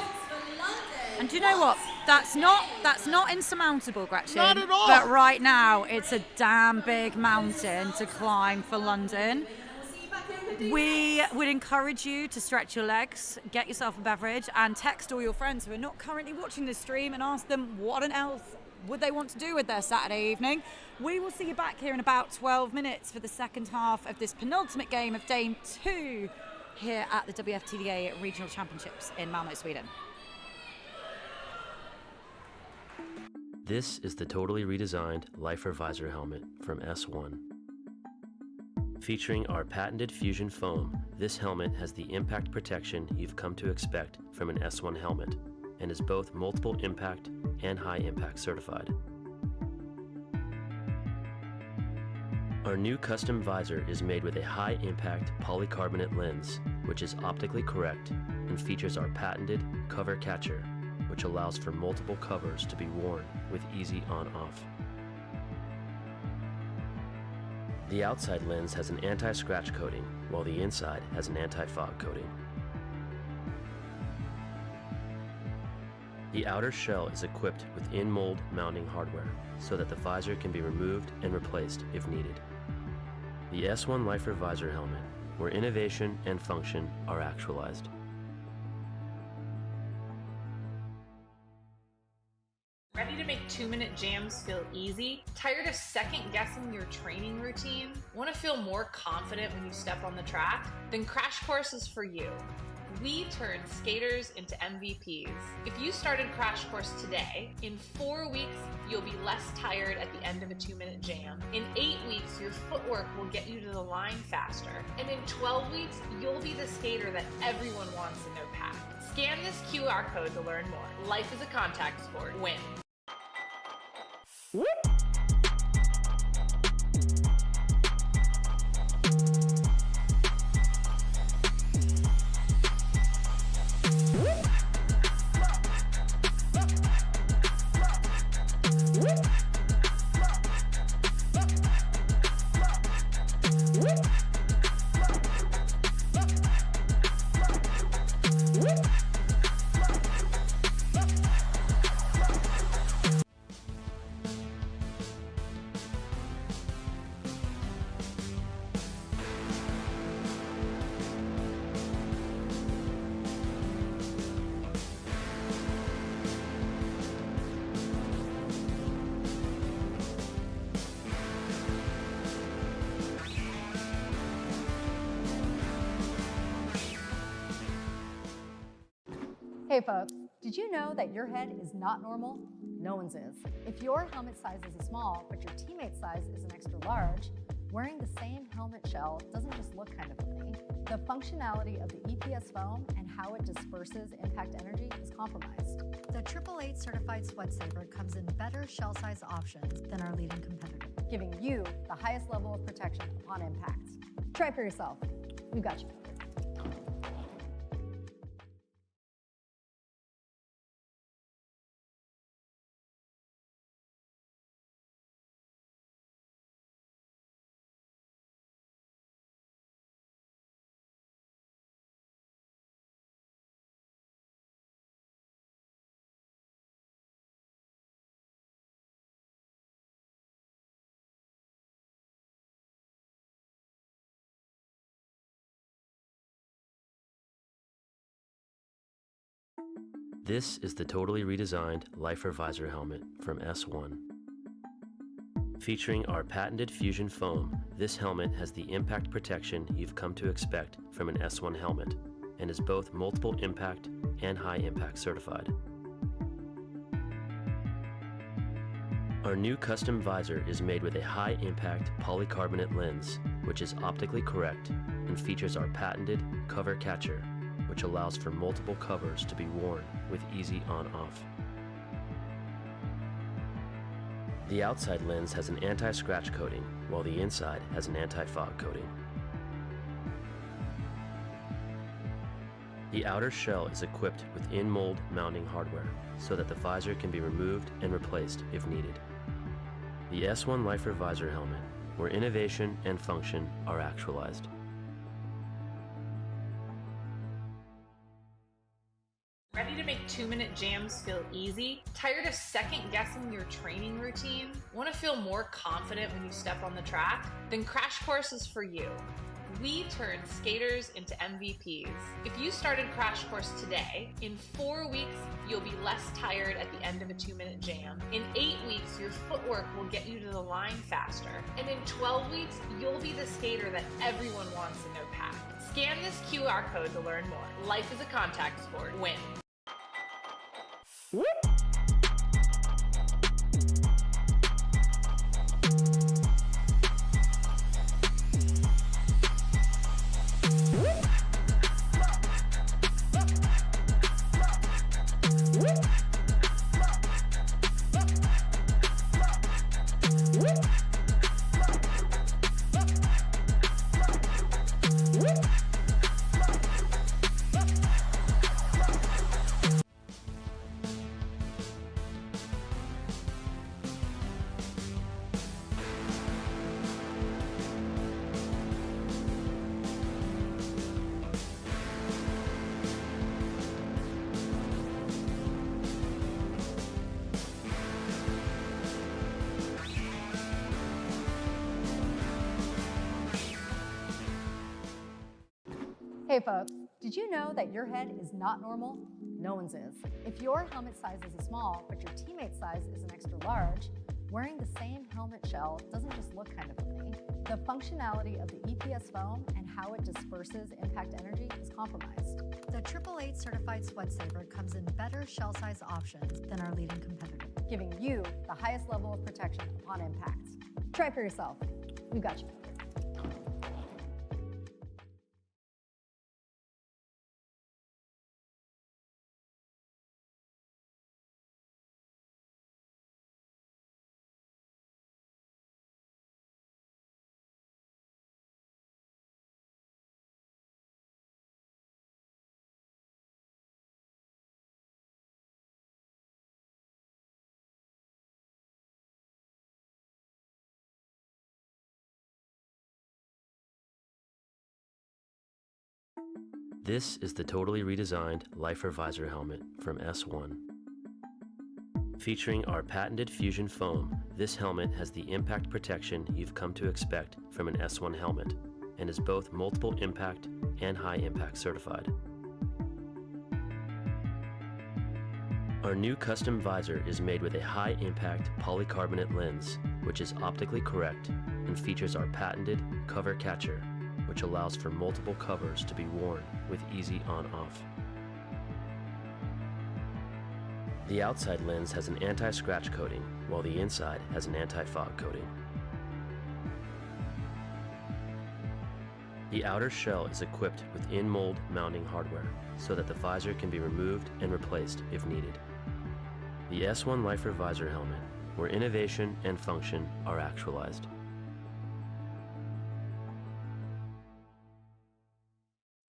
And do you know what? That's not insurmountable, Gretchen. Not at all. But right now, it's a damn big mountain to climb for London. We would encourage you to stretch your legs, get yourself a beverage, and text all your friends who are not currently watching this stream and ask them what on earth would they want to do with their Saturday evening. We will see you back here in about 12 minutes for the second half of this penultimate game of Game 2 here at the WFTDA Regional Championships in Malmö, Sweden. This is the totally redesigned Lifer Visor helmet from S1. Featuring our patented fusion foam, this helmet has the impact protection you've come to expect from an S1 helmet and is both multiple impact and high impact certified. Our new custom visor is made with a high impact polycarbonate lens, which is optically correct and features our patented cover catcher, which allows for multiple covers to be worn with easy on-off. The outside lens has an anti-scratch coating, while the inside has an anti-fog coating. The outer shell is equipped with in-mold mounting hardware, so that the visor can be removed and replaced if needed. The S1 Lifer Visor helmet, where innovation and function are actualized. Ready to make 2-minute jams feel easy? Tired of second-guessing your training routine? Want to feel more confident when you step on the track? Then Crash Course is for you. We turn skaters into MVPs. If you started Crash Course today, in 4 weeks, you'll be less tired at the end of a 2-minute jam. In 8 weeks, your footwork will get you to the line faster. And in 12 weeks, you'll be the skater that everyone wants in their pack. Scan this QR code to learn more. Life is a contact sport. Win. Hey folks, did you know that your head is not normal? No one's is. If your helmet size is a small, but your teammate's size is an extra large, wearing the same helmet shell doesn't just look kind of funny. The functionality of the EPS foam and how it disperses impact energy is compromised. The 888 certified Sweat Saver comes in better shell size options than our leading competitor, giving you the highest level of protection upon impact. Try it for yourself. We've got you covered. This is the totally redesigned Lifer Visor helmet from S1. Featuring our patented Fusion foam, this helmet has the impact protection you've come to expect from an S1 helmet and is both multiple impact and high impact certified. Our new custom visor is made with a high impact polycarbonate lens, which is optically correct and features our patented cover catcher, which allows for multiple covers to be worn with easy on-off. The outside lens has an anti-scratch coating, while the inside has an anti-fog coating. The outer shell is equipped with in-mold mounting hardware, so that the visor can be removed and replaced if needed. The S1 Lifer Visor helmet, where innovation and function are actualized. Ready to make 2-minute jams feel easy? Tired of second-guessing your training routine? Want to feel more confident when you step on the track? Then Crash Course is for you. We turn skaters into MVPs. If you started Crash Course today, in 4 weeks, you'll be less tired at the end of a 2-minute jam. In 8 weeks, your footwork will get you to the line faster. And in 12 weeks, you'll be the skater that everyone wants in their pack. Scan this QR code to learn more. Life is a contact sport. Win. Hey folks, did you know that your head is not normal? No one's is. If your helmet size is a small, but your teammate's size is an extra large, wearing the same helmet shell doesn't just look kind of funny. The functionality of the EPS foam and how it disperses impact energy is compromised. The 888 certified Sweat Saver comes in better shell size options than our leading competitor, giving you the highest level of protection upon impact. Try it for yourself. We've got you. This is the totally redesigned Lifer Visor helmet from S1. Featuring our patented fusion foam, this helmet has the impact protection you've come to expect from an S1 helmet and is both multiple impact and high impact certified. Our new custom visor is made with a high impact polycarbonate lens, which is optically correct and features our patented cover catcher, which allows for multiple covers to be worn with easy on-off. The outside lens has an anti-scratch coating, while the inside has an anti-fog coating. The outer shell is equipped with in-mold mounting hardware, so that the visor can be removed and replaced if needed. The S1 Lifer Visor helmet, where innovation and function are actualized.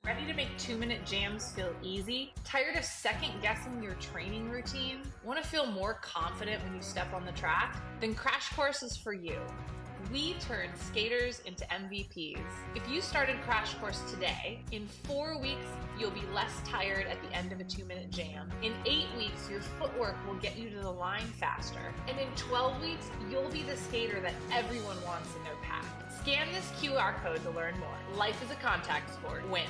Ready to make 2-minute jams feel easy? Tired of second guessing your training routine? Want to feel more confident when you step on the track? Then Crash Course is for you. We turn skaters into MVPs. If you started Crash Course today, in 4 weeks, you'll be less tired at the end of a 2-minute jam. In 8 weeks, your footwork will get you to the line faster. And in 12 weeks, you'll be the skater that everyone wants in their pack. Scan this QR code to learn more. Life is a contact sport. Win.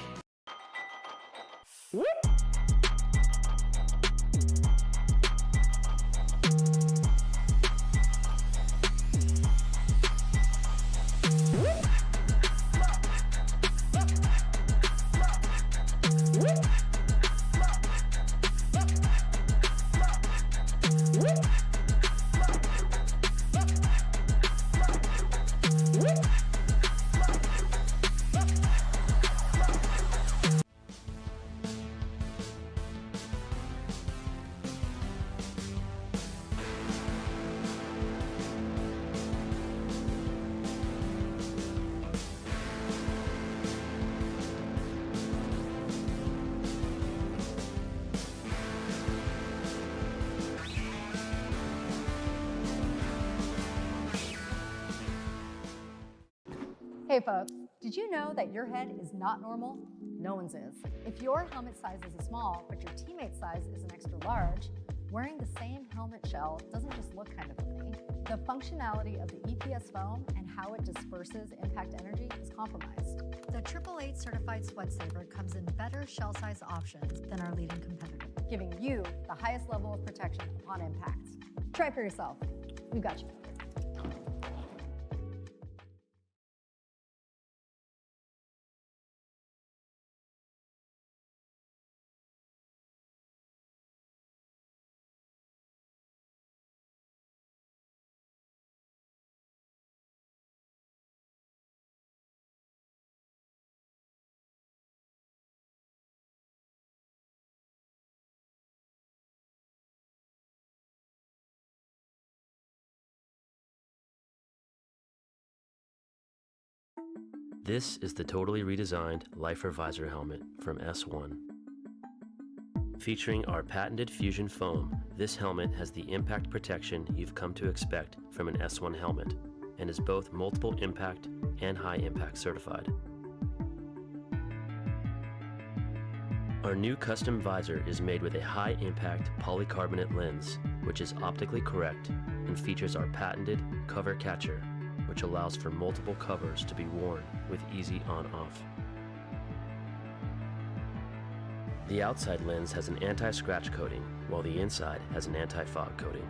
Hey folks, did you know that your head is not normal? No one's is. If your helmet size is a small, but your teammate's size is an extra large, wearing the same helmet shell doesn't just look kind of funny. The functionality of the EPS foam and how it disperses impact energy is compromised. The 888 certified sweat saver comes in better shell size options than our leading competitor, giving you the highest level of protection upon impact. Try for yourself. We've got you. This is the totally redesigned Lifer Visor helmet from S1. Featuring our patented fusion foam, this helmet has the impact protection you've come to expect from an S1 helmet and is both multiple impact and high impact certified. Our new custom visor is made with a high impact polycarbonate lens, which is optically correct and features our patented cover catcher, which allows for multiple covers to be worn with easy on-off. The outside lens has an anti-scratch coating, while the inside has an anti-fog coating.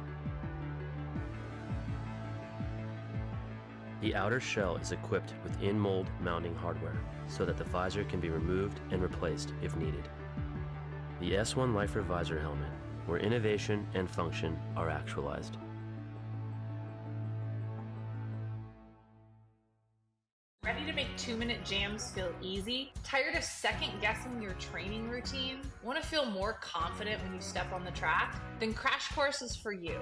The outer shell is equipped with in-mold mounting hardware, so that the visor can be removed and replaced if needed. The S1 Lifer Visor helmet, where innovation and function are actualized. Ready to make 2-minute jams feel easy? Tired of second guessing your training routine? Want to feel more confident when you step on the track? Then Crash Course is for you.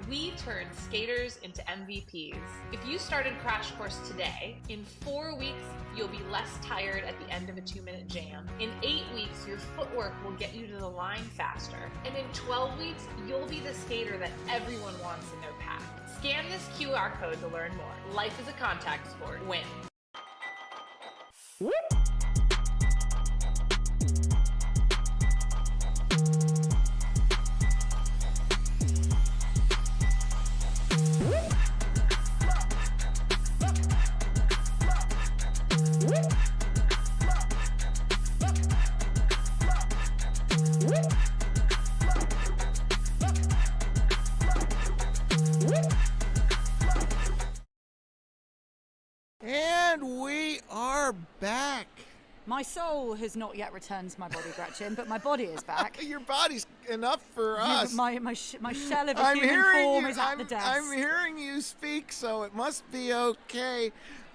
We turn skaters into MVPs. If you started Crash Course today, in 4 weeks, you'll be less tired at the end of a 2-minute jam. In 8 weeks, your footwork will get you to the line faster. And in 12 weeks, you'll be the skater that everyone wants in their pack. Scan this QR code to learn more. Life is a contact sport. Win. And we are back. My soul has not yet returned to my body, Gretchen, but my body is back. Your body's enough for us. My shell of a human form is at the desk. I'm hearing you speak, so it must be okay.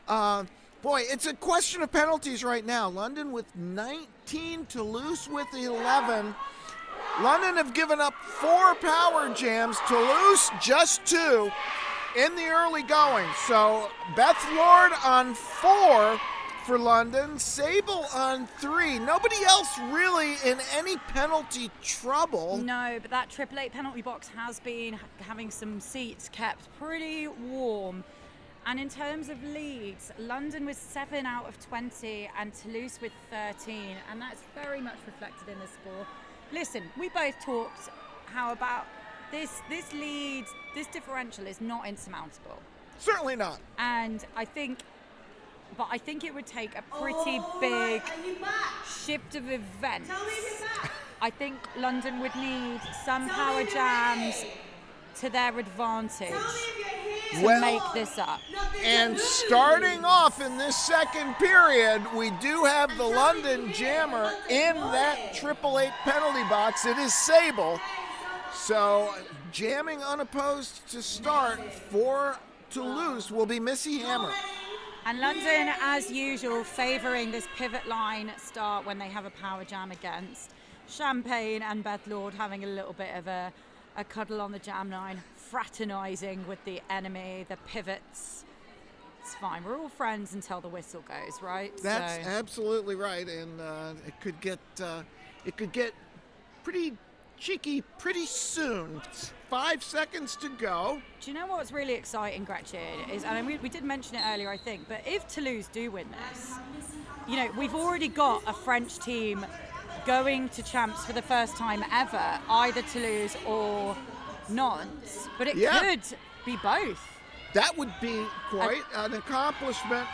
Boy, it's a question of penalties right now. London with 19, Toulouse with 11. London have given up 4 power jams, Toulouse just 2 in the early going. So Beth Lord on 4 for London, Sable on 3. Nobody else really in any penalty trouble. No, but that 888 penalty box has been having some seats kept pretty warm. And in terms of leads, London was 7 out of 20 and Toulouse with 13. And that's very much reflected in the score. Listen, we both talked how about this lead, this differential is not insurmountable. Certainly not. And I think it would take a pretty big shift of events. I think London would need some power jams to their advantage to make this up. And starting off in this second period, we do have the London jammer in that 888 penalty box. It is Sable. So jamming unopposed to start for Toulouse will be Missy Hammer. And London, as usual, favouring this pivot line start when they have a power jam against. Champagne and Beth Lord having a little bit of a cuddle on the jam line, fraternising with the enemy, the pivots. It's fine. We're all friends until the whistle goes, right? That's absolutely right, and it could get pretty cheeky pretty soon. 5 seconds to go. Do you know what's really exciting, Gretchen? Is, and we did mention it earlier, I think, but if Toulouse do win this, you know, we've already got a French team going to champs for the first time ever, either Toulouse or Nantes, but it could be both. That would be quite an accomplishment.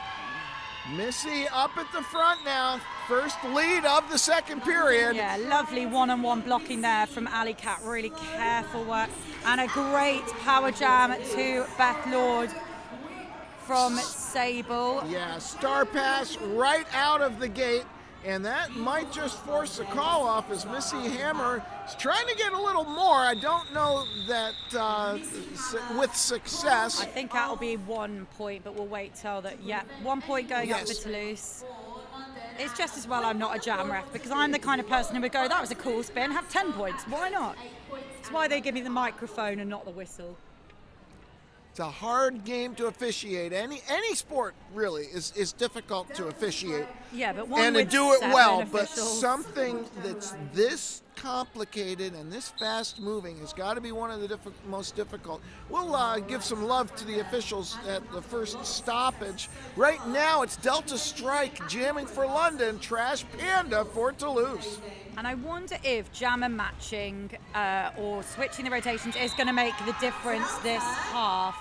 Missy up at the front now, first lead of the second period. Yeah, lovely one-on-one blocking there from Ali Cat, really careful work, and a great power jam to Beth Lord from Sable. Yeah, star pass right out of the gate, and that might just force a call off as Missy Hammer is trying to get a little more. I don't know that with success. I think that'll be 1 point, but we'll wait till that. Yeah, 1 point going up for Toulouse. It's just as well I'm not a jam ref, because I'm the kind of person who would go, that was a cool spin, have 10 points. Why not? It's why they give me the microphone and not the whistle. It's a hard game to officiate. Any sport really is difficult to officiate. Yeah, but one and to with do it 7 well. officials. But something that's this complicated and this fast moving has got to be one of the most difficult. We'll give some love to the officials at the first stoppage. Right now it's Delta Strike jamming for London, Trash Panda for Toulouse. And I wonder if jammer matching or switching the rotations is going to make the difference this half.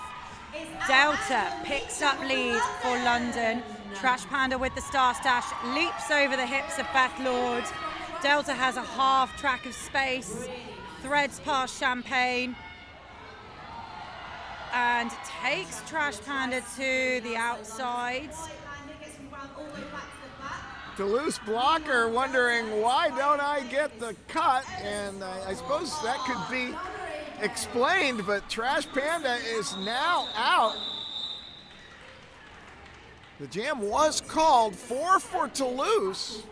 Delta picks up lead for London. Trash Panda with the star stash leaps over the hips of Beth Lord. Delta has a half track of space, threads past Champagne, and takes Trash Panda to the outsides. Toulouse blocker wondering, why don't I get the cut? And I suppose that could be explained, but Trash Panda is now out. The jam was called 4 for Toulouse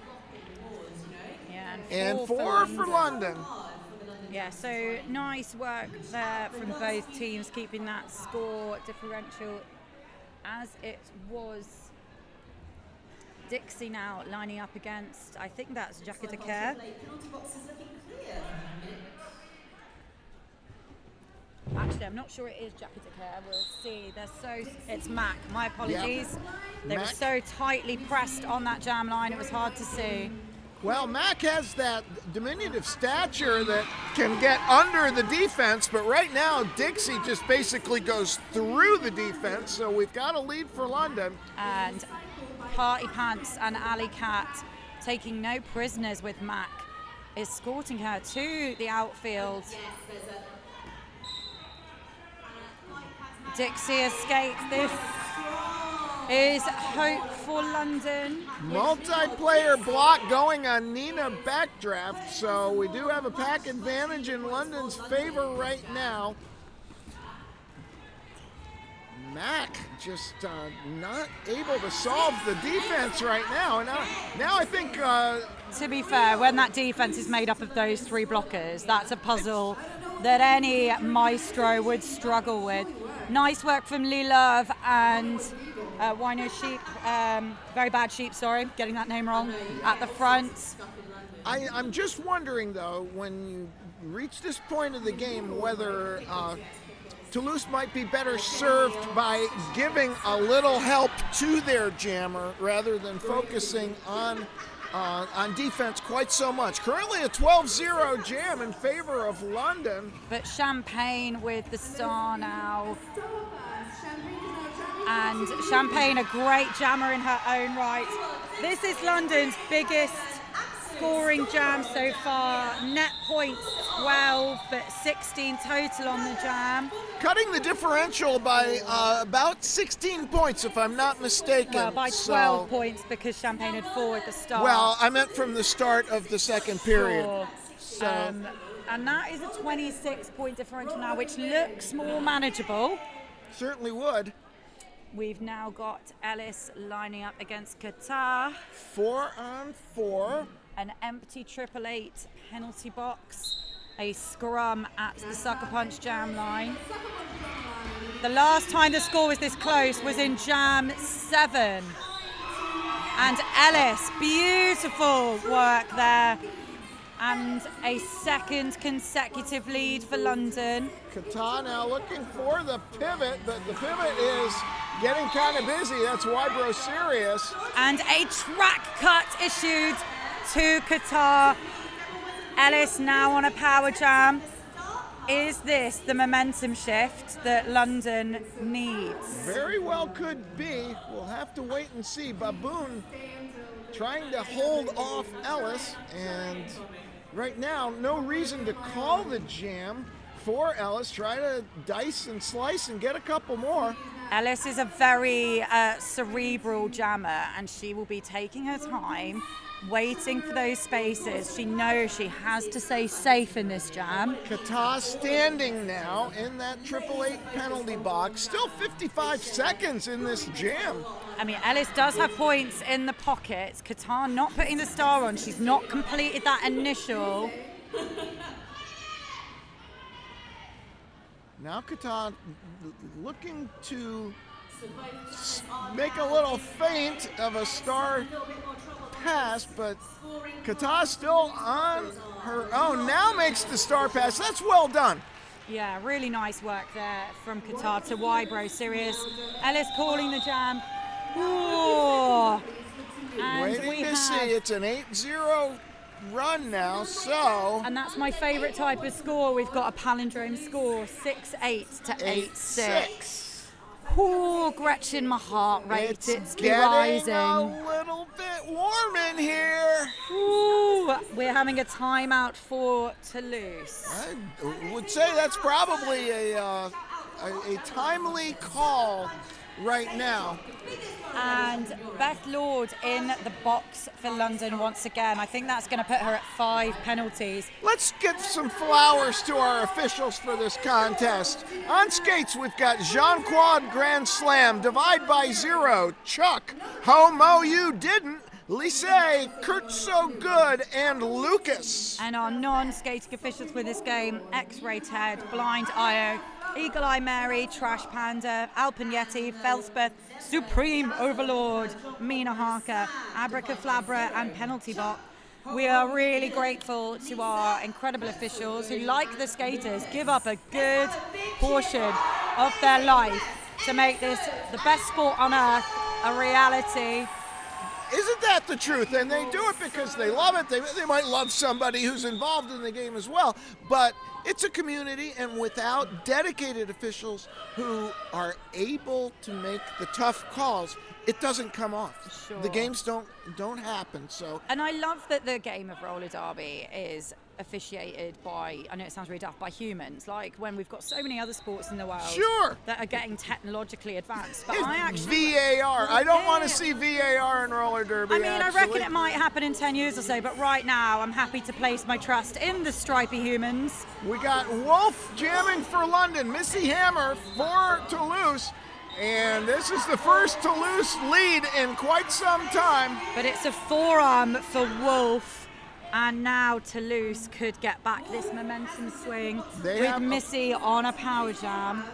Yeah, and 4 for London. Yeah, so nice work there from both teams, keeping that score differential as it was. Dixie now lining up against, I think that's Jacques de Care. Actually, I'm not sure it is Jacques de Care. We'll see. It's Mac. My apologies. They were Mac. so tightly pressed on that jam line, it was hard to see. Well, Mac has that diminutive stature that can get under the defense, but right now Dixie just basically goes through the defense, so we've got a lead for London. And Party Pants and Alley Cat taking no prisoners with Mac, escorting her to the outfield. Dixie escapes. This is hope for London. Multiplayer block going on Nina backdraft, so we do have a pack advantage in London's favor right now. Mac just not able to solve the defense right now. And now I think... To be fair, when that defense is made up of those three blockers, that's a puzzle that any maestro would struggle with. Nice work from Lee Love and Wino Sheep, very bad Sheep, sorry, getting that name wrong, at the front. I'm just wondering, though, when you reach this point of the game, whether Toulouse might be better served by giving a little help to their jammer rather than focusing on defense quite so much. Currently a 12-0 jam in favor of London. But Champagne with the star now. And Champagne, a great jammer in her own right. This is London's biggest scoring jam so far. Net points 12, but 16 total on the jam. Cutting the differential by about 16 points, if I'm not mistaken. Well, by 12 points because Champagne had 4 at the start. Well, I meant from the start of the second period. Sure. So. And that is a 26-point differential now, which looks more manageable. Certainly would. We've now got Ellis lining up against Qatar. 4 on 4. An empty 888 penalty box. A scrum at the Sucker Punch jam line. The last time the score was this close was in jam 7. And Ellis, beautiful work there. And a second consecutive lead for London. Qatar now looking for the pivot, but the pivot is getting kind of busy. That's why bro's serious. And a track cut issued to Qatar. Ellis now on a power jam. Is this the momentum shift that London needs? Very well could be. We'll have to wait and see. Baboon trying to hold off Ellis, and right now, no reason to call the jam for Ellis. Try to dice and slice and get a couple more. Ellis is a very cerebral jammer, and she will be taking her time, waiting for those spaces. She knows she has to stay safe in this jam. Qatar standing now in that 888 penalty box. Still 55 seconds in this jam. I mean, Ellis does have points in the pockets. Qatar not putting the star on. She's not completed that initial. Now Qatar looking to make a little feint of a star pass, but Qatar still on her own. Now makes the star pass. That's well done. Yeah, really nice work there from Qatar to Wybro. Serious. Ellis calling the jam. Ooh. And Waiting to see. It's an 8-0 run now, so. And that's my favorite type of score. We've got a palindrome score, 6-8 to 8-6. Ooh, Gretchen, my heart rate, it's getting rising. a little bit warm in here. Ooh, we're having a timeout for Toulouse. I would say that's probably a timely call right now. And Beth Lord in the box for London once again. I think that's going to put her at 5 penalties. Let's get some flowers to our officials for this contest. On skates, we've got Jean-Claude Grand Slam, Divide by Zero, Chuck, Homo You Didn't, Lise, Kurt So Good, and Lucas. And our non-skating officials for this game, X-Ray Ted, Blind Io, Eagle Eye Mary, Trash Panda, Alpen Yeti, Felspeth, Supreme Overlord, Mina Harker, Abracaflabra, and Penalty Bot. We are really grateful to our incredible officials who, like the skaters, give up a good portion of their life to make this the best sport on earth a reality. Isn't that the truth? And they do it because they love it. They might love somebody who's involved in the game as well. But it's a community, and without dedicated officials who are able to make the tough calls, it doesn't come off. Sure. The games don't happen. So. And I love that the game of roller derby is officiated by, I know it sounds really daft, by humans, like when we've got so many other sports in the world Sure. that are getting technologically advanced. But It's I actually VAR. I don't want to Yeah. see VAR in roller derby. I mean, actually. I reckon it might happen in 10 years or so, but right now I'm happy to place my trust in the stripy humans. We got Wolf jamming for London, Missy Hammer for Toulouse, and this is the first Toulouse lead in quite some time. But it's a forearm for Wolf. And now Toulouse could get back this momentum swing with Missy on a power jam.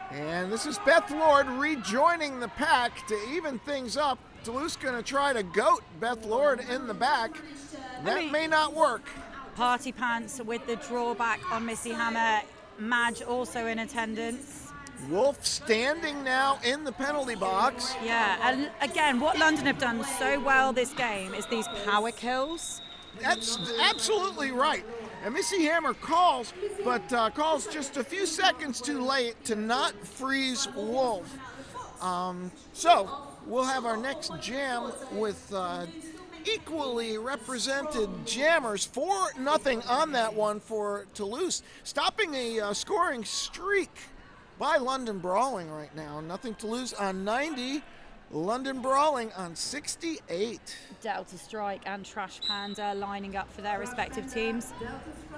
And this is Beth Lord rejoining the pack to even things up. Toulouse going to try to goat Beth Lord in the back. That may not work. Party Pants with the drawback on Missy Hammer. Madge also in attendance. Wolf standing now in the penalty box. Yeah, and again, what London have done so well this game is these power kills. That's absolutely right. And Missy Hammer calls, but calls just a few seconds too late to not freeze Wolf. So we'll have our next jam with equally represented jammers. 4-0 on that one for Toulouse, stopping a scoring streak by London Brawling right now. Nothing to lose on 90. London Brawling on 68. Delta Strike and Trash Panda lining up for their respective teams.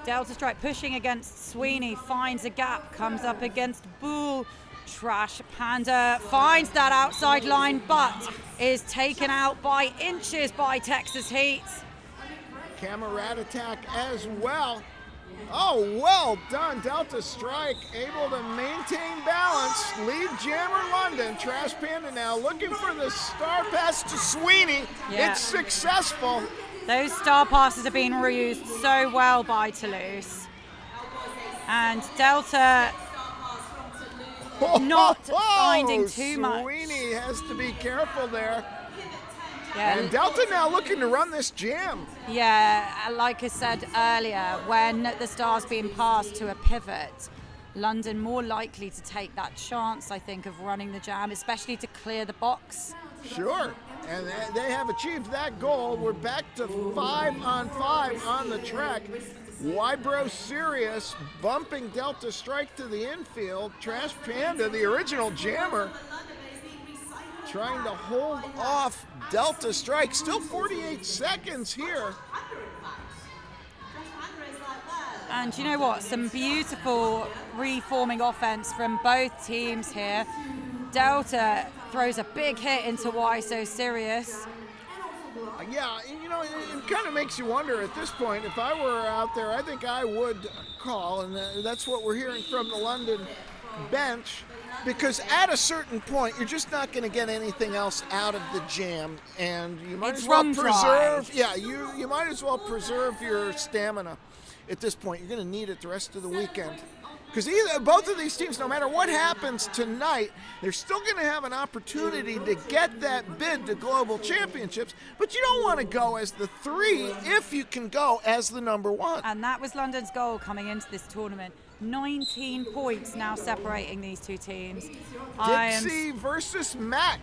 Delta Strike pushing against Sweeney, finds a gap, comes up against Bull. Trash Panda finds that outside line, but is taken out by inches by Texas Heat. Camera attack as well. Oh, well done. Delta Strike able to maintain balance. Lead jammer London. Trash Panda now looking for the star pass to Sweeney. Yeah. It's successful. Those star passes are being reused so well by Toulouse. And Delta not finding too much. Sweeney has to be careful there. Yeah. And Delta now looking to run this jam. Yeah, like I said earlier, when the star's being passed to a pivot, London more likely to take that chance, I think, of running the jam, especially to clear the box. Sure, and they have achieved that goal. We're back to 5-on-5 on the track. Wybro Sirius bumping Delta Strike to the infield. Trash Panda, the original jammer, trying to hold off Delta Strike. Still 48 seconds here. And you know what? Some beautiful reforming offense from both teams here. Delta throws a big hit into Why So Serious. Yeah, you know, it kind of makes you wonder at this point. If I were out there, I think I would call, and that's what we're hearing from the London bench. Because at a certain point, you're just not going to get anything else out of the jam, and you might as well preserve. Yeah, you might as well preserve your stamina at this point. You're going to need it the rest of the weekend. Because both of these teams, no matter what happens tonight, they're still going to have an opportunity to get that bid to global championships. But you don't want to go as the 3 if you can go as the number 1. And that was London's goal coming into this tournament. 19 points now separating these two teams. Dixie versus Mac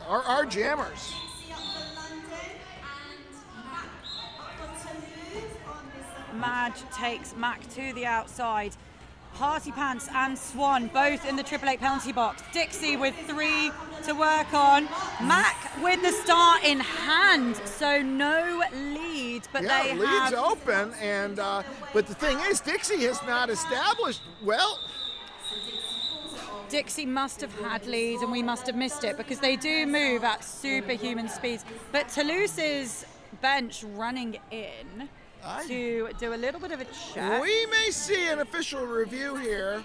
are our jammers. Madge takes Mac to the outside. Party Pants and Swan both in the 888 penalty box. Dixie with 3 to work on. Mac with the start in hand, so no lead, but they lead's have... open, and but the thing is, Dixie has not established, well... Dixie must have had leads and we must have missed it because they do move at superhuman speeds. But Toulouse's bench running in to do a little bit of a check. We may see an official review here.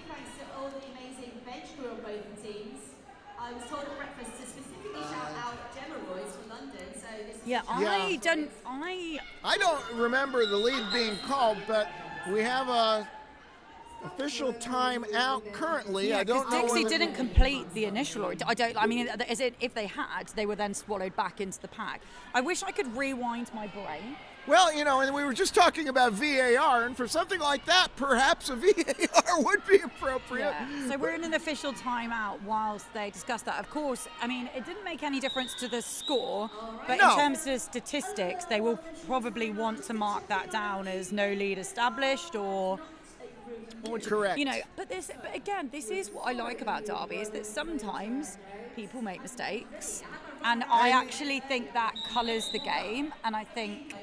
All the amazing bench crew on both teams. I was told at breakfast to specifically shout out Gemma Royce for London. So this I don't remember the lead being called, but we have a official time out currently. Yeah, I don't know. Dixie didn't complete the initial. If they had, they were then swallowed back into the pack. I wish I could rewind my brain. Well, and we were just talking about VAR, and for something like that, perhaps a VAR would be appropriate. Yeah. So we're in an official timeout whilst they discuss that. Of course, it didn't make any difference to the score, but in terms of statistics, they will probably want to mark that down as no lead established or correct. But again, this is what I like about Derby, is that sometimes people make mistakes, and I actually think that colours the game, and I think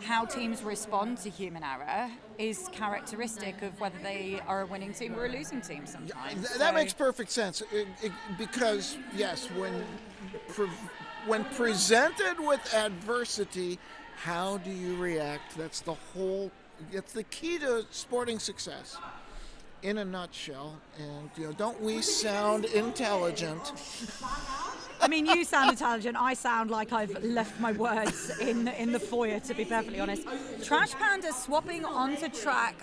how teams respond to human error is characteristic of whether they are a winning team or a losing team sometimes. That makes perfect sense, because yes, when presented with adversity, how do you react? That's the key to sporting success, in a nutshell. And don't we sound intelligent? You sound intelligent. I sound like I've left my words in the foyer, to be perfectly honest. Trash Panda swapping onto track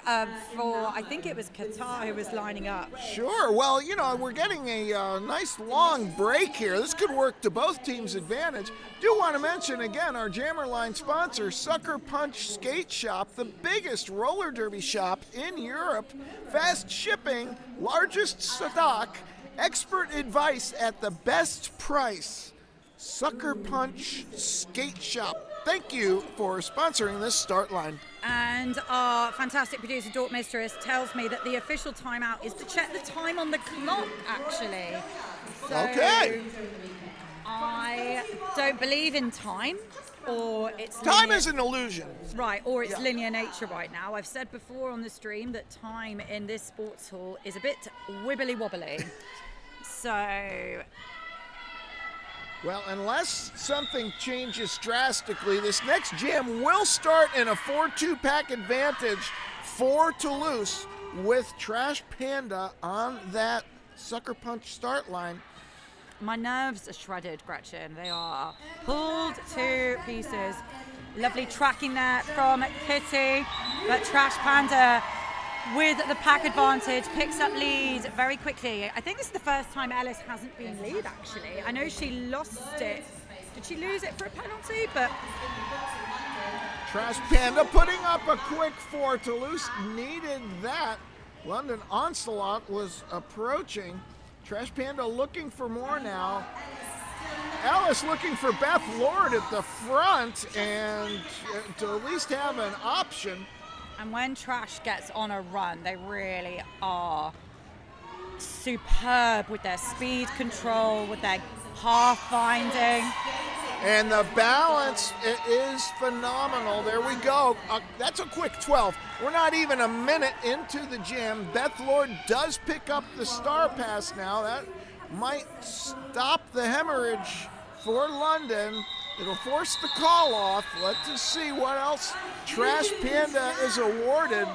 for, I think it was Qatar who was lining up. Sure. Well, we're getting a nice long break here. This could work to both teams' advantage. Do want to mention again our Jammerline sponsor, Sucker Punch Skate Shop, the biggest roller derby shop in Europe. Fast shipping, largest stock, expert advice at the best price. Sucker Punch Skate Shop. Thank you for sponsoring this start line. And our fantastic producer, Dort Mistress, tells me that the official timeout is to check the time on the clock, actually. So okay. I don't believe in time, or it's time is an illusion. Right, or it's linear nature right now. I've said before on the stream that time in this sports hall is a bit wibbly-wobbly. So... Well, unless something changes drastically, this next jam will start in a 4-2 pack advantage for Toulouse with Trash Panda on that Sucker Punch start line. My nerves are shredded, Gretchen. They are pulled to pieces. Lovely tracking there from Kitty, but Trash Panda with the pack advantage picks up lead very quickly. I think this is the first time Ellis hasn't been lead, actually. I know she lost it. Did she lose it for a penalty? But Trash Panda putting up a quick 4. Toulouse needed that. London Onslaught was approaching. Trash Panda looking for more now. Ellis looking for Beth Lord at the front and to at least have an option. And when Trash gets on a run, they really are superb with their speed control, with their path finding. And the balance is phenomenal. There we go. That's a quick 12. We're not even a minute into the jam. Beth Lord does pick up the star pass now. That might stop the hemorrhage for London. It'll force the call off. Let's just see what else Trash Panda is awarded.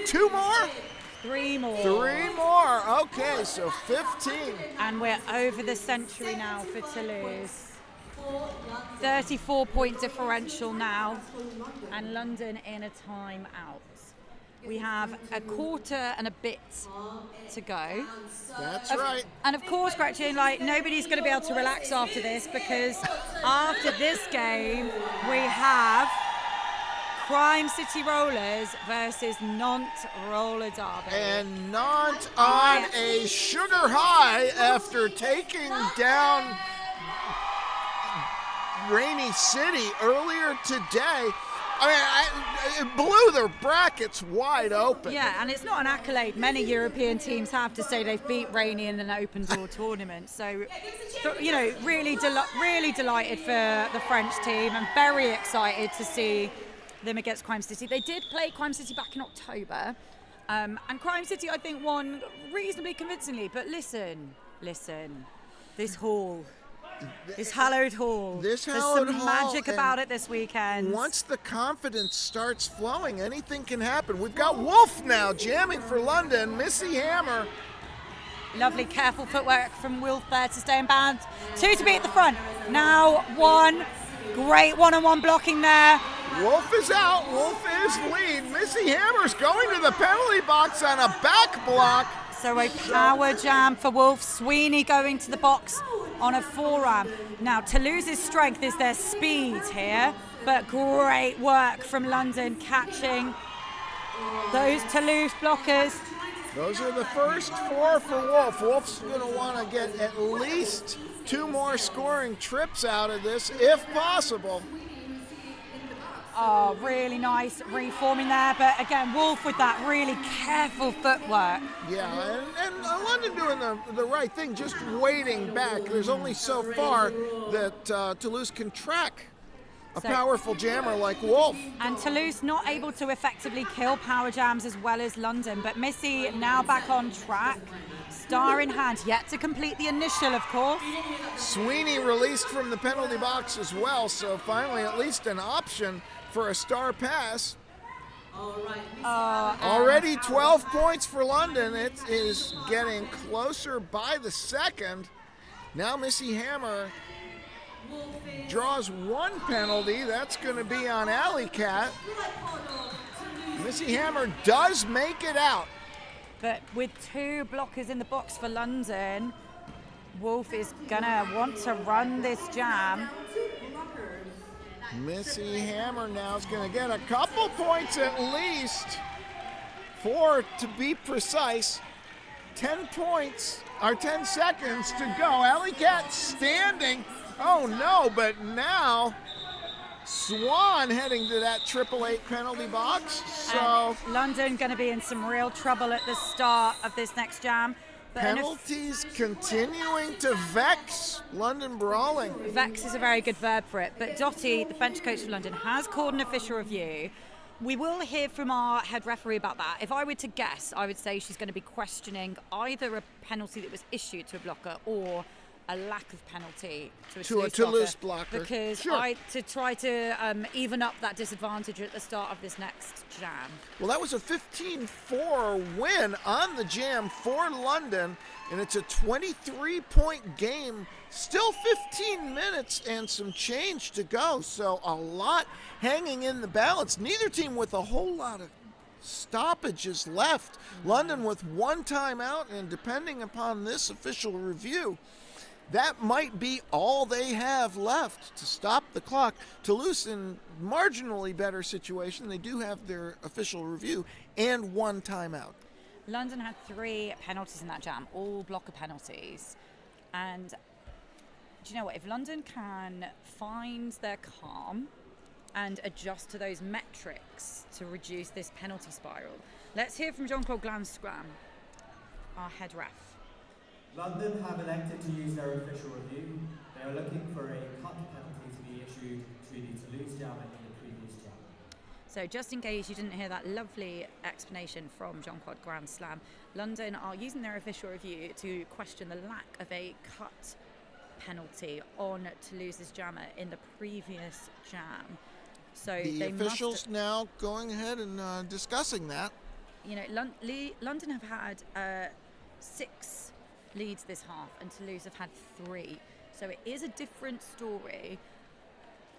2 more? 3 more. 3 more. Okay, so 15. And we're over the century now for Toulouse. 34-point differential now, and London in a timeout. We have a quarter and a bit to go. That's right. And of course, Gretchen, nobody's going to be able to relax after this, because after this game, we have Crime City Rollers versus Nantes Roller Derby. And Nantes on a sugar high after taking down Rainy City earlier today. it blew their brackets wide open. Yeah, and it's not an accolade many European teams have to say they've beat Rainey in an open door tournament. So, really delighted for the French team and very excited to see them against Crime City. They did play Crime City back in October, and Crime City, I think, won reasonably convincingly. But listen, this hall. This hallowed hall. There's some magic about it this weekend. Once the confidence starts flowing, anything can happen. We've got Wolf now jamming for London. Missy Hammer. Lovely, careful footwork from Wolf there to stay in bounds. 2 to be at the front. Now 1. Great one-on-one blocking there. Wolf is out. Wolf is lead. Missy Hammer's going to the penalty box on a back block. So a power jam for Wolf. Sweeney going to the box on a forearm. Now, Toulouse's strength is their speed here, but great work from London catching those Toulouse blockers. Those are the first 4 for Wolf. Wolf's going to want to get at least 2 more scoring trips out of this, if possible. Oh, really nice reforming there, but again, Wolf with that really careful footwork. Yeah, and London doing the right thing, just waiting back. There's only so far that Toulouse can track a powerful jammer like Wolf. And Toulouse not able to effectively kill power jams as well as London, but Missy now back on track. Star in hand, yet to complete the initial, of course. Sweeney released from the penalty box as well, so finally at least an option for a star pass. Already 12 points for London. It is getting closer by the second. Now Missy Hammer draws 1 penalty. That's going to be on Alley Cat. Missy Hammer does make it out. But with 2 blockers in the box for London, Wolf is going to want to run this jam. Missy Hammer now is going to get a couple points at least. 4 to be precise. 10 points, or 10 seconds to go. Alley Cat standing. Oh no, but now Swan heading to that 888 penalty box. So and London going to be in some real trouble at the start of this next jam. But penalties continuing to vex London Brawling. Vex is a very good verb for it. But Dottie, the bench coach for London, has called an official review. We will hear from our head referee about that. If I were to guess, I would say she's going to be questioning either a penalty that was issued to a blocker or a lack of penalty to a Toulouse blocker. Because sure. to try to even up that disadvantage at the start of this next jam. Well, that was a 15-4 win on the jam for London, and it's a 23-point game. Still 15 minutes and some change to go, so a lot hanging in the balance. Neither team with a whole lot of stoppages left. London with 1 timeout, and depending upon this official review, that might be all they have left to stop the clock. Toulouse in marginally better situation. They do have their official review and 1 timeout. London had 3 penalties in that jam, all blocker penalties. And do you know what? If London can find their calm and adjust to those metrics to reduce this penalty spiral. Let's hear from Jean-Claude Glansgram, our head ref. London have elected to use their official review. They are looking for a cut penalty to be issued to the Toulouse jam and the previous jam. So just in case you didn't hear that lovely explanation from Jean-Claude Glansgram, London are using their official review to question the lack of a cut penalty on Toulouse's jammer in the previous jam. So the officials now going ahead and discussing that. You know, London have had 6 leads this half, and Toulouse have had 3. So it is a different story.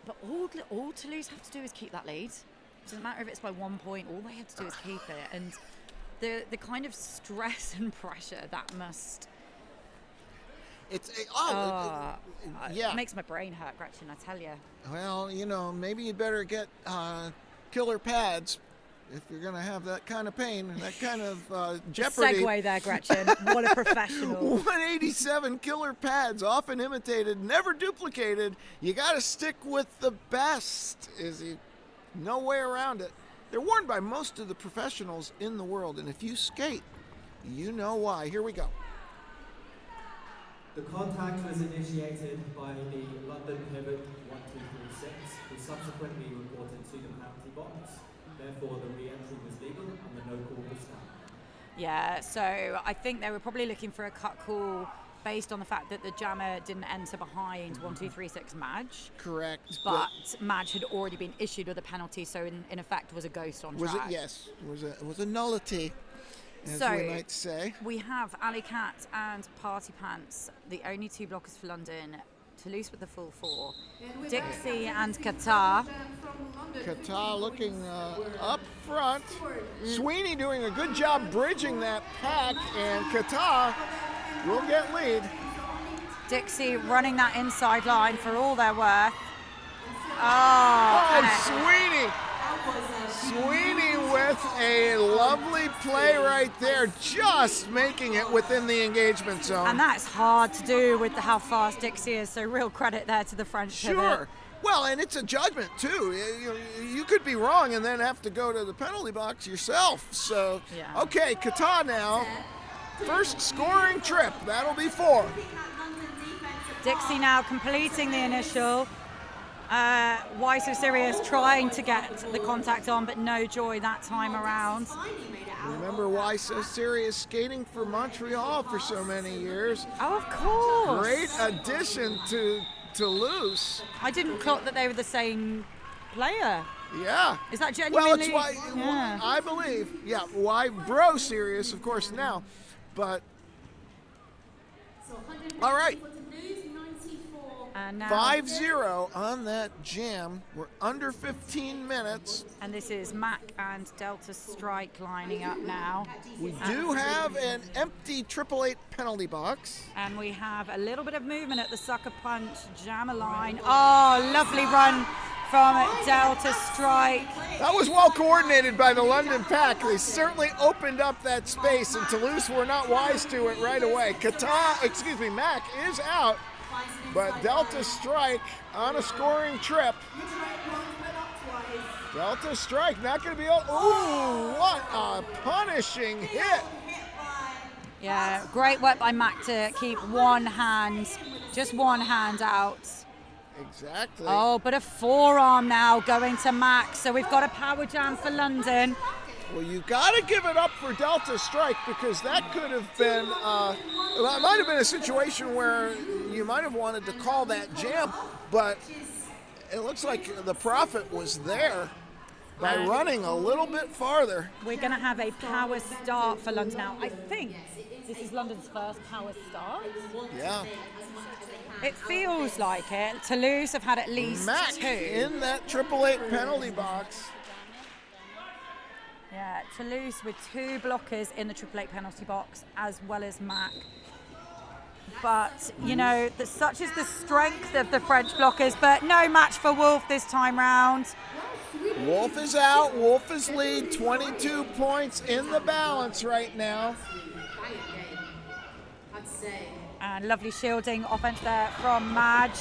But all Toulouse have to do is keep that lead. It doesn't matter if it's by 1 point. All they have to do is keep it. And the kind of stress and pressure that must. It makes my brain hurt, Gretchen, I tell you. Well, you know, maybe you better get killer pads if you're going to have that kind of pain and that kind of jeopardy. Segue there, Gretchen. What a professional. 187 killer pads, often imitated, never duplicated. You got to stick with the best, Izzy. No way around it. They're worn by most of the professionals in the world, and if you skate, you know why. Here we go. The contact was initiated by the London pivot 1236, who subsequently reported to the penalty box. Therefore, the re-entry was legal and the no call was found. Yeah, so I think they were probably looking for a cut call based on the fact that the jammer didn't enter behind 1236 Madge. Correct. But Madge had already been issued with a penalty, so in effect was a ghost on track. Was it? Yes. It was a nullity, as so, we might say. We have Alley Cat and Party Pants, the only 2 blockers for London. Toulouse with the full 4. Dixie and Qatar. Qatar looking up front. Sweeney doing a good job bridging that pack, and Qatar will get lead. Dixie running that inside line for all they're worth. Oh, Sweeney with a lovely play right there, just making it within the engagement zone. And that's hard to do with how fast Dixie is, so real credit there to the French pivot. Sure. Well, and it's a judgment, too. You could be wrong and then have to go to the penalty box yourself. So, yeah. Okay, Qatar now. First scoring trip. That'll be 4. Dixie now completing the initial. Why So Serious trying to get the contact on, but no joy that time around. Remember Why So Serious skating for Montreal for so many years. Oh, of course. Great addition to Toulouse. I didn't clock that they were the same player. Yeah. Is that genuinely? Well, it's why, I believe. Yeah, Why Bro Serious, of course, now. But, all right. And now 5-0 on that jam. We're under 15 minutes. And this is Mac and Delta Strike lining up now. We do have an empty 888 penalty box. And we have a little bit of movement at the Sucker Punch jammer line. Oh, lovely run from Delta Strike. That was well coordinated by the London pack. They certainly opened up that space, and Toulouse were not wise to it right away. Mac is out, but Delta Strike on a scoring trip. Delta Strike not going to be able. Ooh, what a punishing hit. Yeah, great work by Mac to keep just one hand out. Exactly. Oh, but a forearm now going to Mac. So we've got a power jam for London. Well, you got to give it up for Delta Strike, because that could have been, it might have been a situation where you might have wanted to call that jam, but it looks like the Prophet was there by running a little bit farther. We're going to have a power start for London now. I think this is London's first power start. Yeah. It feels like it. Toulouse have had at least Mac 2. in that 888 penalty box. Yeah, Toulouse with 2 blockers in the 888 penalty box, as well as Mac. But, such is the strength of the French blockers, but no match for Wolf this time round. Wolf is out. Wolf is lead. 22 points in the balance right now. And lovely shielding offense there from Madge.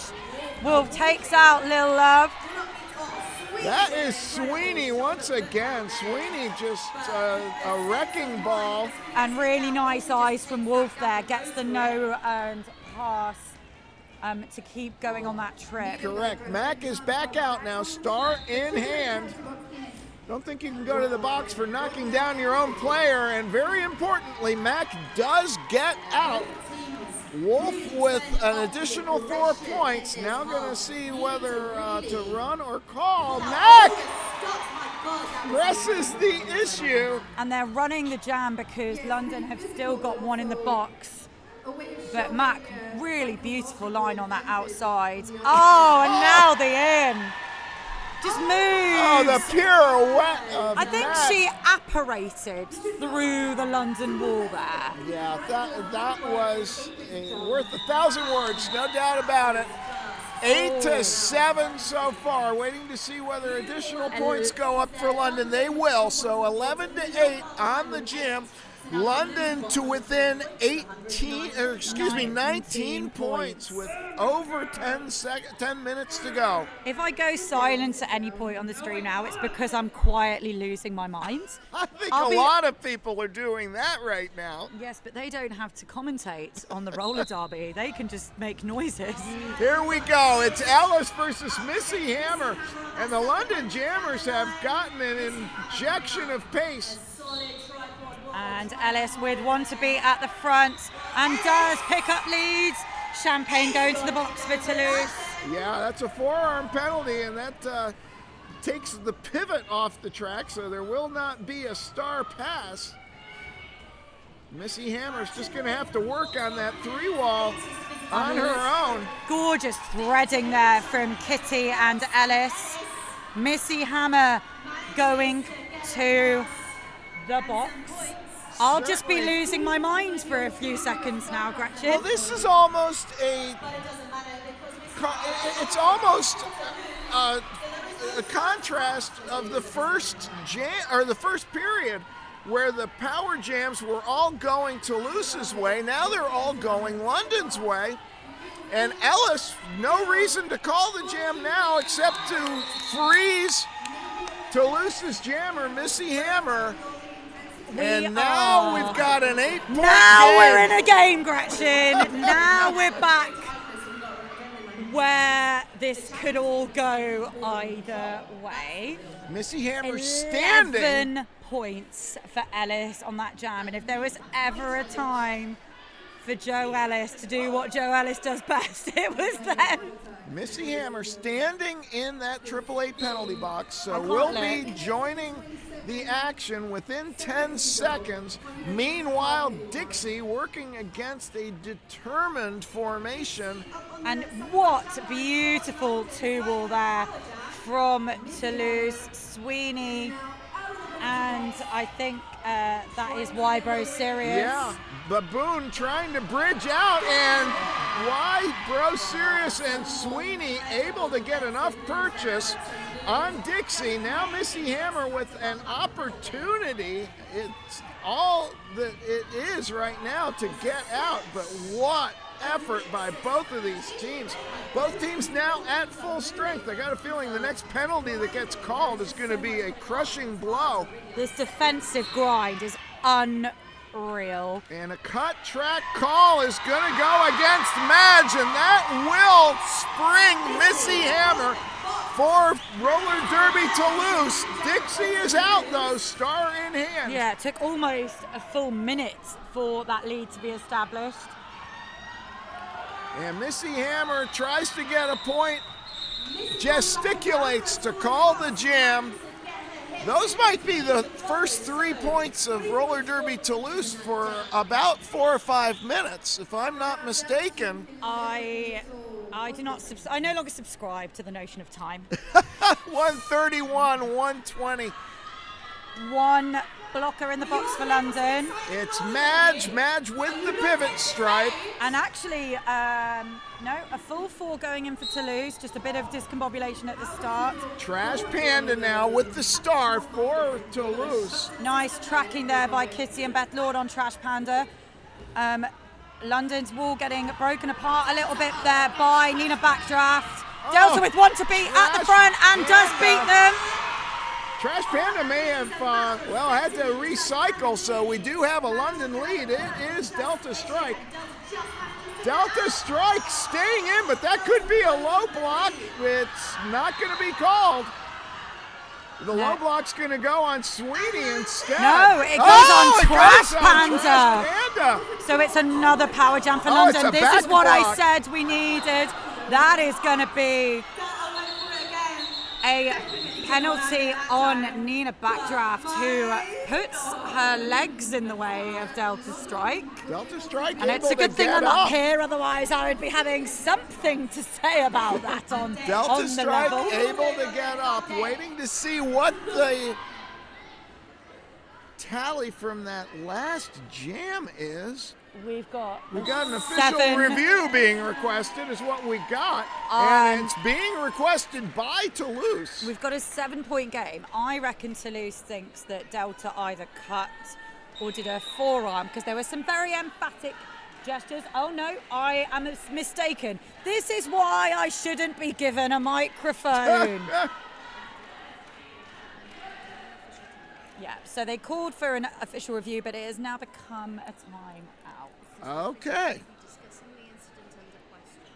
Wolf takes out Lil Love. That is Sweeney once again. Sweeney just a wrecking ball. And really nice eyes from Wolf there. Gets the no earned pass to keep going on that trip. Correct. Mac is back out now, star in hand. Don't think you can go to the box for knocking down your own player. And very importantly, Mac does get out. Wolf with an additional 4 points. Now going to see whether to run or call. Mac presses the issue. And they're running the jam because London have still got 1 in the box. But Mac, really beautiful line on that outside. Oh, and now the in. Just moves. Oh, the pirouette of I think Mac. she apparated through the London wall there. Yeah, that was worth 1,000 words, no doubt about it. 8-7 so far. Waiting to see whether additional points go up for London. They will. So 11-8 on the gym. London to within 19 points with over 10 minutes to go. If I go silent at any point on the stream now, it's because I'm quietly losing my mind. I think a lot of people are doing that right now. Yes, but they don't have to commentate on the roller derby. They can just make noises. Here we go. It's Ellis versus Missy Hammer, and the London Jammers have gotten an injection of pace. And Ellis with one to beat at the front and does pick up leads. Champagne going to the box for Toulouse. Yeah, that's a forearm penalty, and that takes the pivot off the track, so there will not be a star pass. Missy Hammer's just going to have to work on that 3-wall on her own. Gorgeous threading there from Kitty and Ellis. Missy Hammer going to the box. I'll just be losing my mind for a few seconds now, Gretchen. Well, this is almost it's almost a contrast of the first period, where the power jams were all going Toulouse's way. Now they're all going London's way. And Ellis, no reason to call the jam now except to freeze Toulouse's jammer, Missy Hammer. And now we've got an 8-point Now game. we're in a game, Gretchen. Now we're back where this could all go either way. Missy Hammer standing. 11 points for Ellis on that jam. And if there was ever a time for Joe Ellis to do what Joe Ellis does best, it was then. Missy Hammer standing in that 888 penalty box, so we'll be joining the action within 10 seconds. Meanwhile, Dixie working against a determined formation. And what beautiful 2-wall there from Toulouse. Sweeney, and I think that is Wybro Sirius. Yeah, Baboon trying to bridge out, and Wybro Sirius and Sweeney able to get enough purchase on Dixie. Now Missy Hammer with an opportunity. It's all that it is right now to get out, but what effort by both of these teams. Both teams now at full strength. I got a feeling the next penalty that gets called is going to be a crushing blow. This defensive grind is unreal. And a cut track call is going to go against Madge, and that will spring Missy Hammer for Roller Derby Toulouse. Dixie is out though, star in hand. Yeah, it took almost a full minute for that lead to be established. And Missy Hammer tries to get a point, gesticulates to call the jam. Those might be the first 3 points of Roller Derby Toulouse for about 4 or 5 minutes, if I'm not mistaken. I no longer subscribe to the notion of time. 131, 120. One blocker in the box for London. It's Madge with the pivot stripe. And actually, a full 4 going in for Toulouse, just a bit of discombobulation at the start. Trash Panda now with the star for Toulouse. Nice tracking there by Kitty and Beth Lord on Trash Panda. London's wall getting broken apart a little bit there by Nina Backdraft. Delta with one to beat at the front and does beat them. Trash Panda may have, had to recycle, so we do have a London lead. It is Delta Strike. Delta Strike staying in, but that could be a low block. It's not going to be called. The low block's going to go on Sweeney instead. No, it goes on Trash Panda. Trash Panda. So it's another power jam for London. This is what block. I said we needed. That is going to be a penalty on Nina Backdraft, who puts her legs in the way of Delta Strike. Delta Strike, and it's a good thing I'm up here, otherwise I would be having something to say about that on Delta the Strike level. able to get up, waiting to see what the tally from that last jam is. We've got an official review being requested is what we got, and it's being requested by Toulouse. We've got a 7-point game. I reckon Toulouse thinks that Delta either cut or did her forearm, because there were some very emphatic gestures. Oh no, I am mistaken. This is why I shouldn't be given a microphone. Yeah, so they called for an official review, but it has now become a time out. Okay.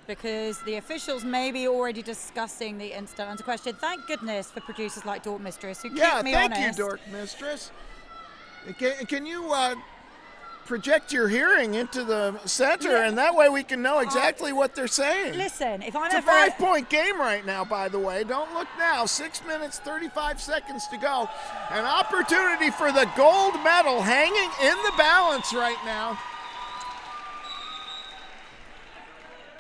Because the officials may be already discussing the incident under question. Thank goodness for producers like Dork Mistress who keep me honest. Yeah, thank you, Dork Mistress. Can you project your hearing into the center, and that way we can know exactly what they're saying? Listen, if I'm It's a 5-point game right now, by the way. Don't look now. 6 minutes, 35 seconds to go. An opportunity for the gold medal hanging in the balance right now.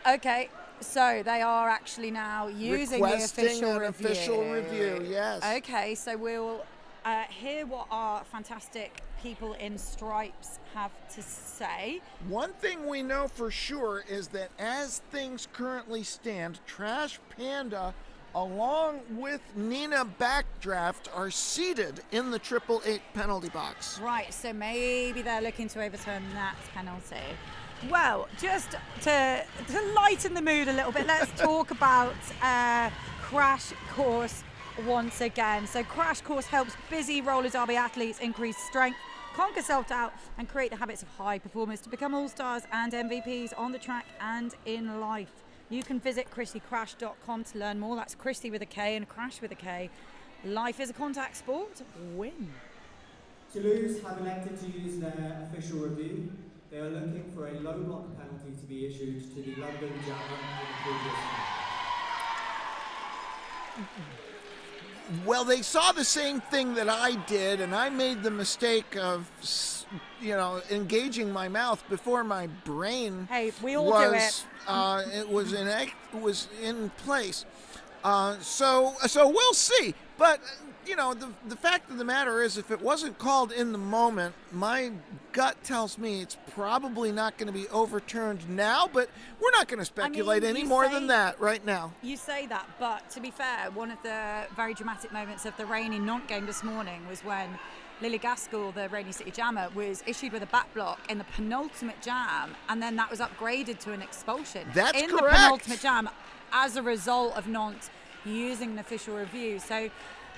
Okay, so they are actually now using Requesting the an official review, yes. Okay, so we'll hear what our fantastic people in stripes have to say. One thing we know for sure is that as things currently stand, Trash Panda, along with Nina Backdraft, are seated in the 888 penalty box. Right, so maybe they're looking to overturn that penalty. Well, just to lighten the mood a little bit, let's talk about Crash Course once again. So Crash Course helps busy roller derby athletes increase strength, conquer self-doubt, and create the habits of high performers to become all-stars and MVPs on the track and in life. You can visit christycrash.com to learn more. That's Christy with a K and Crash with a K. Life is a contact sport. Win. Toulouse have elected to use their official review. They are looking for a low block penalty to be issued to the London Jammer in the previous game. Well, they saw the same thing that I did, and I made the mistake of, engaging my mouth before my brain. Hey, we all do it. It was in place. So we'll see. But the fact of the matter is, if it wasn't called in the moment, my gut tells me it's probably not going to be overturned now, but we're not going to speculate any more than that right now. You say that, but to be fair, one of the very dramatic moments of the rainy Nantes game this morning was when Lily Gaskell, the Rainy City Jammer, was issued with a back block in the penultimate jam, and then that was upgraded to an expulsion. That's in correct. The penultimate jam as a result of Nantes using an official review. So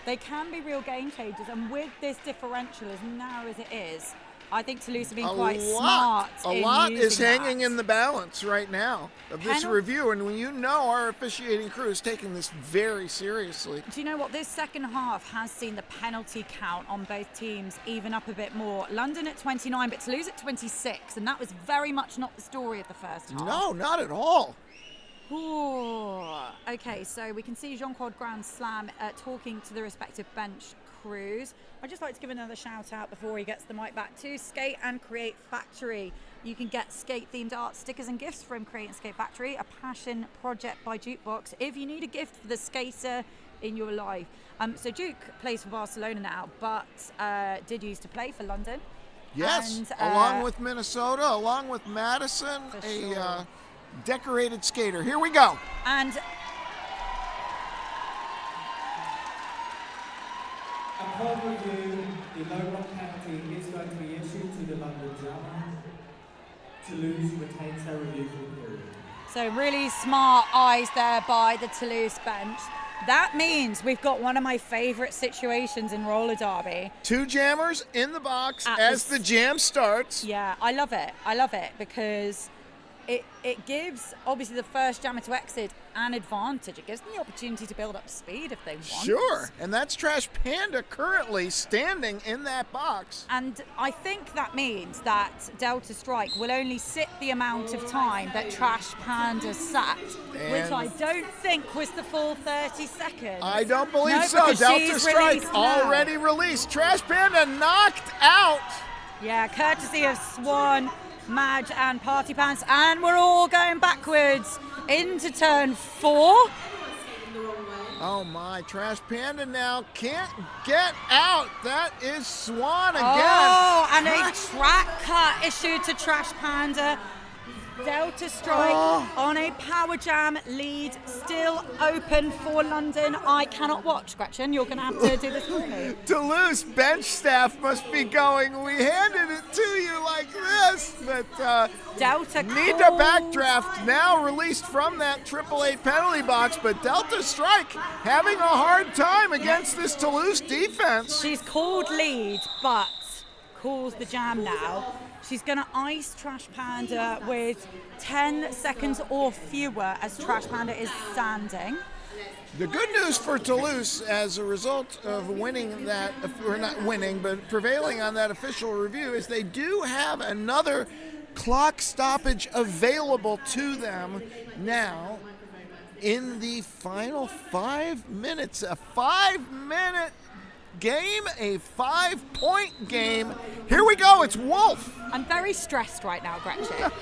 they can be real game changers, and with this differential as narrow as it is, I think Toulouse have been quite smart. A lot is hanging in the balance right now of this review, and when our officiating crew is taking this very seriously. Do you know what? This second half has seen the penalty count on both teams even up a bit more. London at 29, but Toulouse at 26, and that was very much not the story of the first half. No, not at all. Ooh. Okay, so we can see Jean-Claude Grand Slam talking to the respective bench crews. I'd just like to give another shout out before he gets the mic back to Skate and Create Factory. You can get skate-themed art, stickers and gifts from Create and Skate Factory, a passion project by Jukebox, if you need a gift for the skater in your life. So Duke plays for Barcelona now, but did used to play for London. Yes, and, along with Minnesota, along with Madison, decorated skater. Here we go. And upon review, the low block penalty is going to be issued to the London Jammer. Toulouse retains their review for the period. So really smart eyes there by the Toulouse bench. That means we've got one of my favourite situations in roller derby. 2 jammers in the box as the jam starts. Yeah, I love it because it gives, obviously, the first jammer to exit an advantage. It gives them the opportunity to build up speed if they want. Sure, and that's Trash Panda currently standing in that box. And I think that means that Delta Strike will only sit the amount of time that Trash Panda sat, which I don't think was the full 30 seconds. I don't believe so. Delta Strike already released. Trash Panda knocked out. Yeah, courtesy of Swan, Madge and Party Pants, and we're all going backwards into turn 4. Oh my, Trash Panda now can't get out. That is Swan again. Oh, and a track cut issued to Trash Panda. Delta Strike on a power jam lead, still open for London. I cannot watch, Gretchen. You're going to have to do this for me. Toulouse bench staff must be going, we handed it to you like this. But Delta Nina Backdraft now released from that 888 penalty box, but Delta Strike having a hard time against this Toulouse defense. She's called lead, but calls the jam now. She's going to ice Trash Panda with 10 seconds or fewer as Trash Panda is standing. The good news for Toulouse as a result of winning that, or not winning, but prevailing on that official review, is they do have another clock stoppage available to them now in the final 5 minutes. A 5-minute game, a 5-point game. Here we go, it's Wolf. I'm very stressed right now, Gretchen.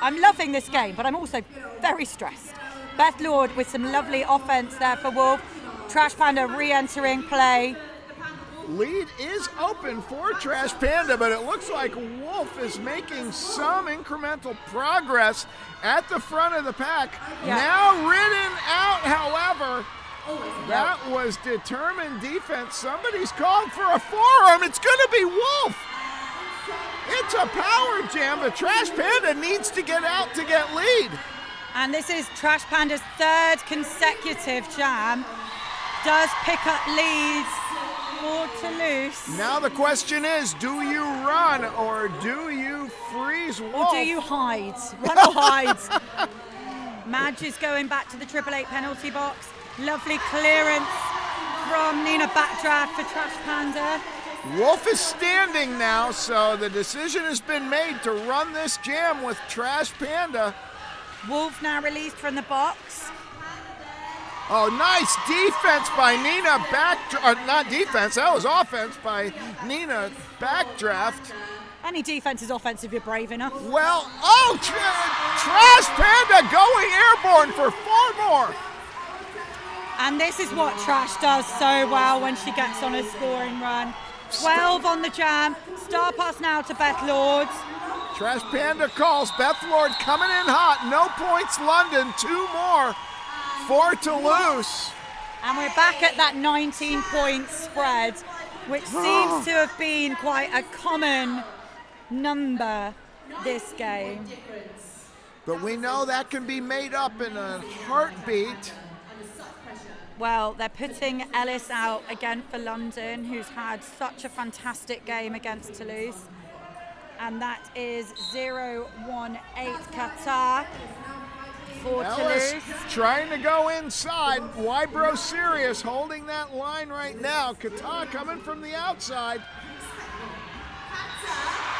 I'm loving this game, but I'm also very stressed. Beth Lord with some lovely offense there for Wolf. Trash Panda re-entering play. Lead is open for Trash Panda, but it looks like Wolf is making some incremental progress at the front of the pack. Yeah. Now ridden out, however. That was determined defense. Somebody's called for a forearm. It's going to be Wolf. It's a power jam, but Trash Panda needs to get out to get lead. And this is Trash Panda's third consecutive jam. Does pick up leads for Toulouse. Now the question is, do you run or do you freeze Wolf? Or do you hide? Run or hide. Madge is going back to the 888 penalty box. Lovely clearance from Nina Backdraft for Trash Panda. Wolf is standing now, so the decision has been made to run this jam with Trash Panda. Wolf now released from the box. Oh, nice defense by Nina Backdraft. Not defense, that was offense by Nina Backdraft. Any defense is offensive if you're brave enough. Well, Trash Panda going airborne for 4 more. And this is what Trash does so well when she gets on a scoring run. 12 on the jam. Star pass now to Beth Lord. Trash Panda calls. Beth Lord coming in hot. No points, London. 2 more for Toulouse. And we're back at that 19-point spread, which seems to have been quite a common number this game. But we know that can be made up in a heartbeat. Well, they're putting Ellis out again for London, who's had such a fantastic game against Toulouse. And that is 0-1-8 Qatar for Ellis Toulouse. trying to go inside. Wybro Sirius holding that line right now. Qatar coming from the outside.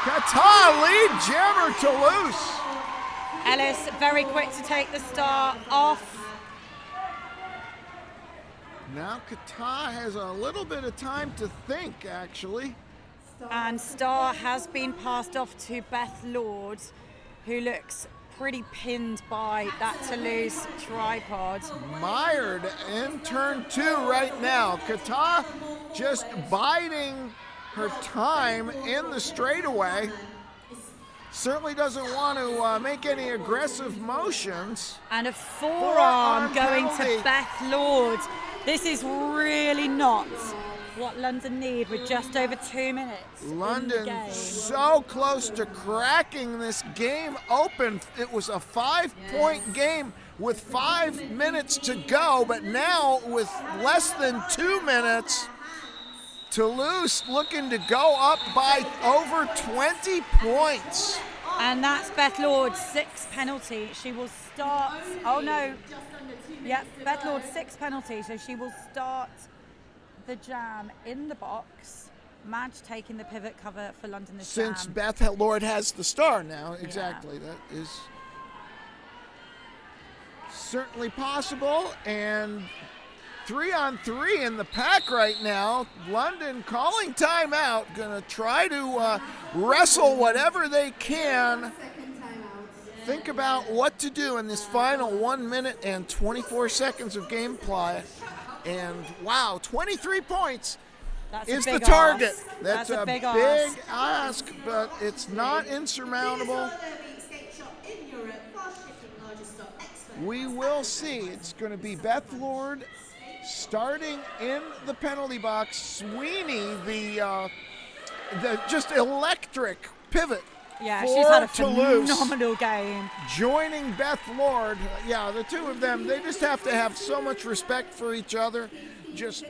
Qatar lead jammer Toulouse. Ellis very quick to take the star off. Now Qatar has a little bit of time to think, actually. And star has been passed off to Beth Lord, who looks pretty pinned by that Toulouse tripod. Mired in turn 2 right now. Qatar just biding her time in the straightaway. Certainly doesn't want to make any aggressive motions. And a forearm going penalty to Beth Lord. This is really not what London need with just over 2 minutes. London so close to cracking this game open. It was a 5-point game with 5 minutes to go, but now with less than 2 minutes, Toulouse looking to go up by over 20 points. And that's Beth Lord's 6th penalty. She will start, oh no. Yep, Beth Lord's 6th penalty, so she will start the jam in the box. Madge taking the pivot cover for London this Since jam. Beth Lord has the star now, exactly. Yeah. That is certainly possible. And 3-on-3 in the pack right now. London calling timeout, gonna try to wrestle whatever they can. Think about what to do in this final 1 minute and 24 seconds of gameplay. And wow, 23 points is the big target. ask. That's a big ask, but it's not insurmountable. We will see. It's going to be Beth Lord starting in the penalty box. Sweeney, the just electric pivot. Yeah, for she's had a Toulouse, phenomenal game. joining Beth Lord. Yeah, the two of them, they just have to have so much respect for each other, just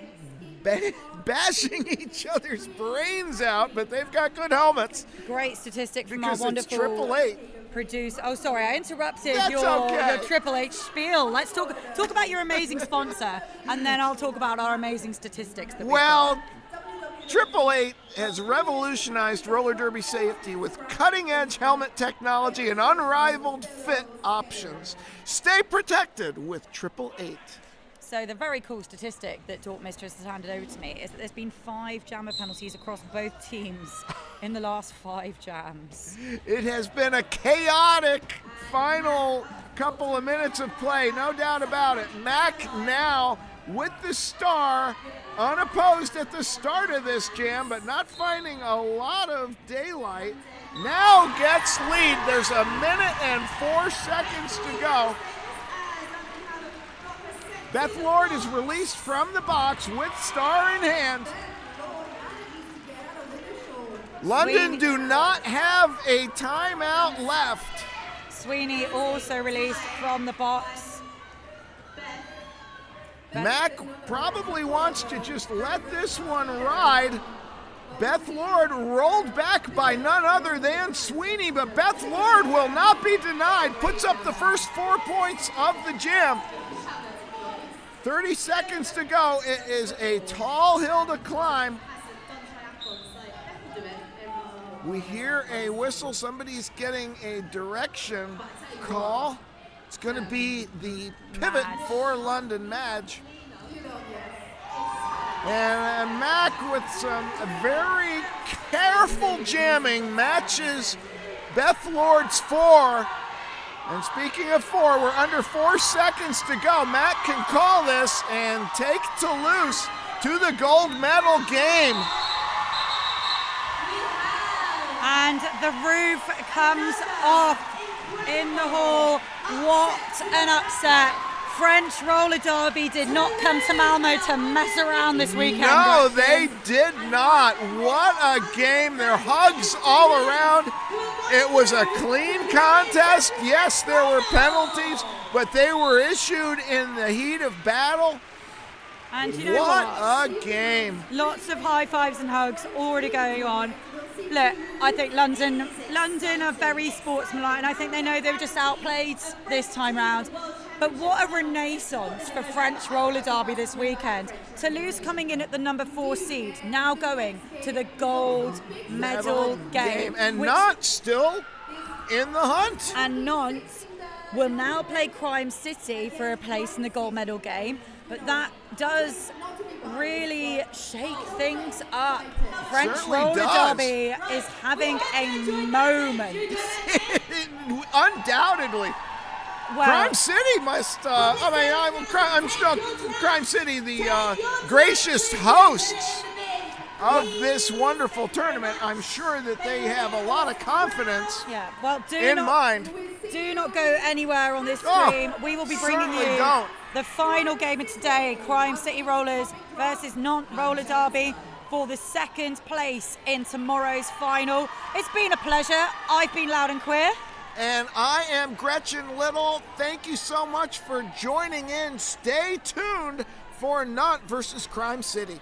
bashing each other's brains out, but they've got good helmets. Great statistic from Because our it's wonderful 888. producer. Oh, sorry, I interrupted That's okay. your Triple H spiel. Let's talk about your amazing sponsor, and then I'll talk about our amazing statistics that we've got. 888 has revolutionized roller derby safety with cutting-edge helmet technology and unrivaled fit options. Stay protected with 888. So the very cool statistic that Dork Mistress has handed over to me is that there's been 5 jammer penalties across both teams in the last 5 jams. It has been a chaotic final couple of minutes of play, no doubt about it. Mac now with the star, unopposed at the start of this jam, but not finding a lot of daylight. Now gets lead. There's a minute and 4 seconds to go. Beth Lord is released from the box with star in hand. London do not have a timeout left. Sweeney also released from the box. Mac probably wants to just let this one ride. Beth Lord rolled back by none other than Sweeney, but Beth Lord will not be denied. Puts up the first 4 points of the jam. 30 seconds to go. It is a tall hill to climb. We hear a whistle. Somebody's getting a direction call. It's going to be the pivot for London, Madge. And Mac with some very careful jamming matches Beth Lord's 4. And speaking of 4, we're under 4 seconds to go. Mac can call this and take Toulouse to the gold medal game. And the roof comes off in the hall. What an upset. French roller derby did not come to Malmo to mess around this weekend. No, they did not. What a game. Their hugs all around. It was a clean contest. Yes, there were penalties, but they were issued in the heat of battle. And you know what a game. Lots of high fives and hugs already going on. Look, I think London are very sportsmanlike, and I think they know they were just outplayed this time round. But what a renaissance for French roller derby this weekend. Toulouse coming in at the number 4 seed, now going to the gold medal game. And Nantes still in the hunt. And Nantes will now play Crime City for a place in the gold medal game. But that does really shake things up. French roller derby is having a moment. Undoubtedly. Well, Crime City must, I'm still Crime City, the gracious hosts of this wonderful tournament. I'm sure that they have a lot of confidence in mind. Do not go anywhere on this stream. We will be bringing you the final game of today, Crime City Rollers versus Nantes Roller Derby for the 2nd place in tomorrow's final. It's been a pleasure. I've been Loud and Queer. And I am Gretchen Little. Thank you so much for joining in. Stay tuned for Nantes versus Crime City.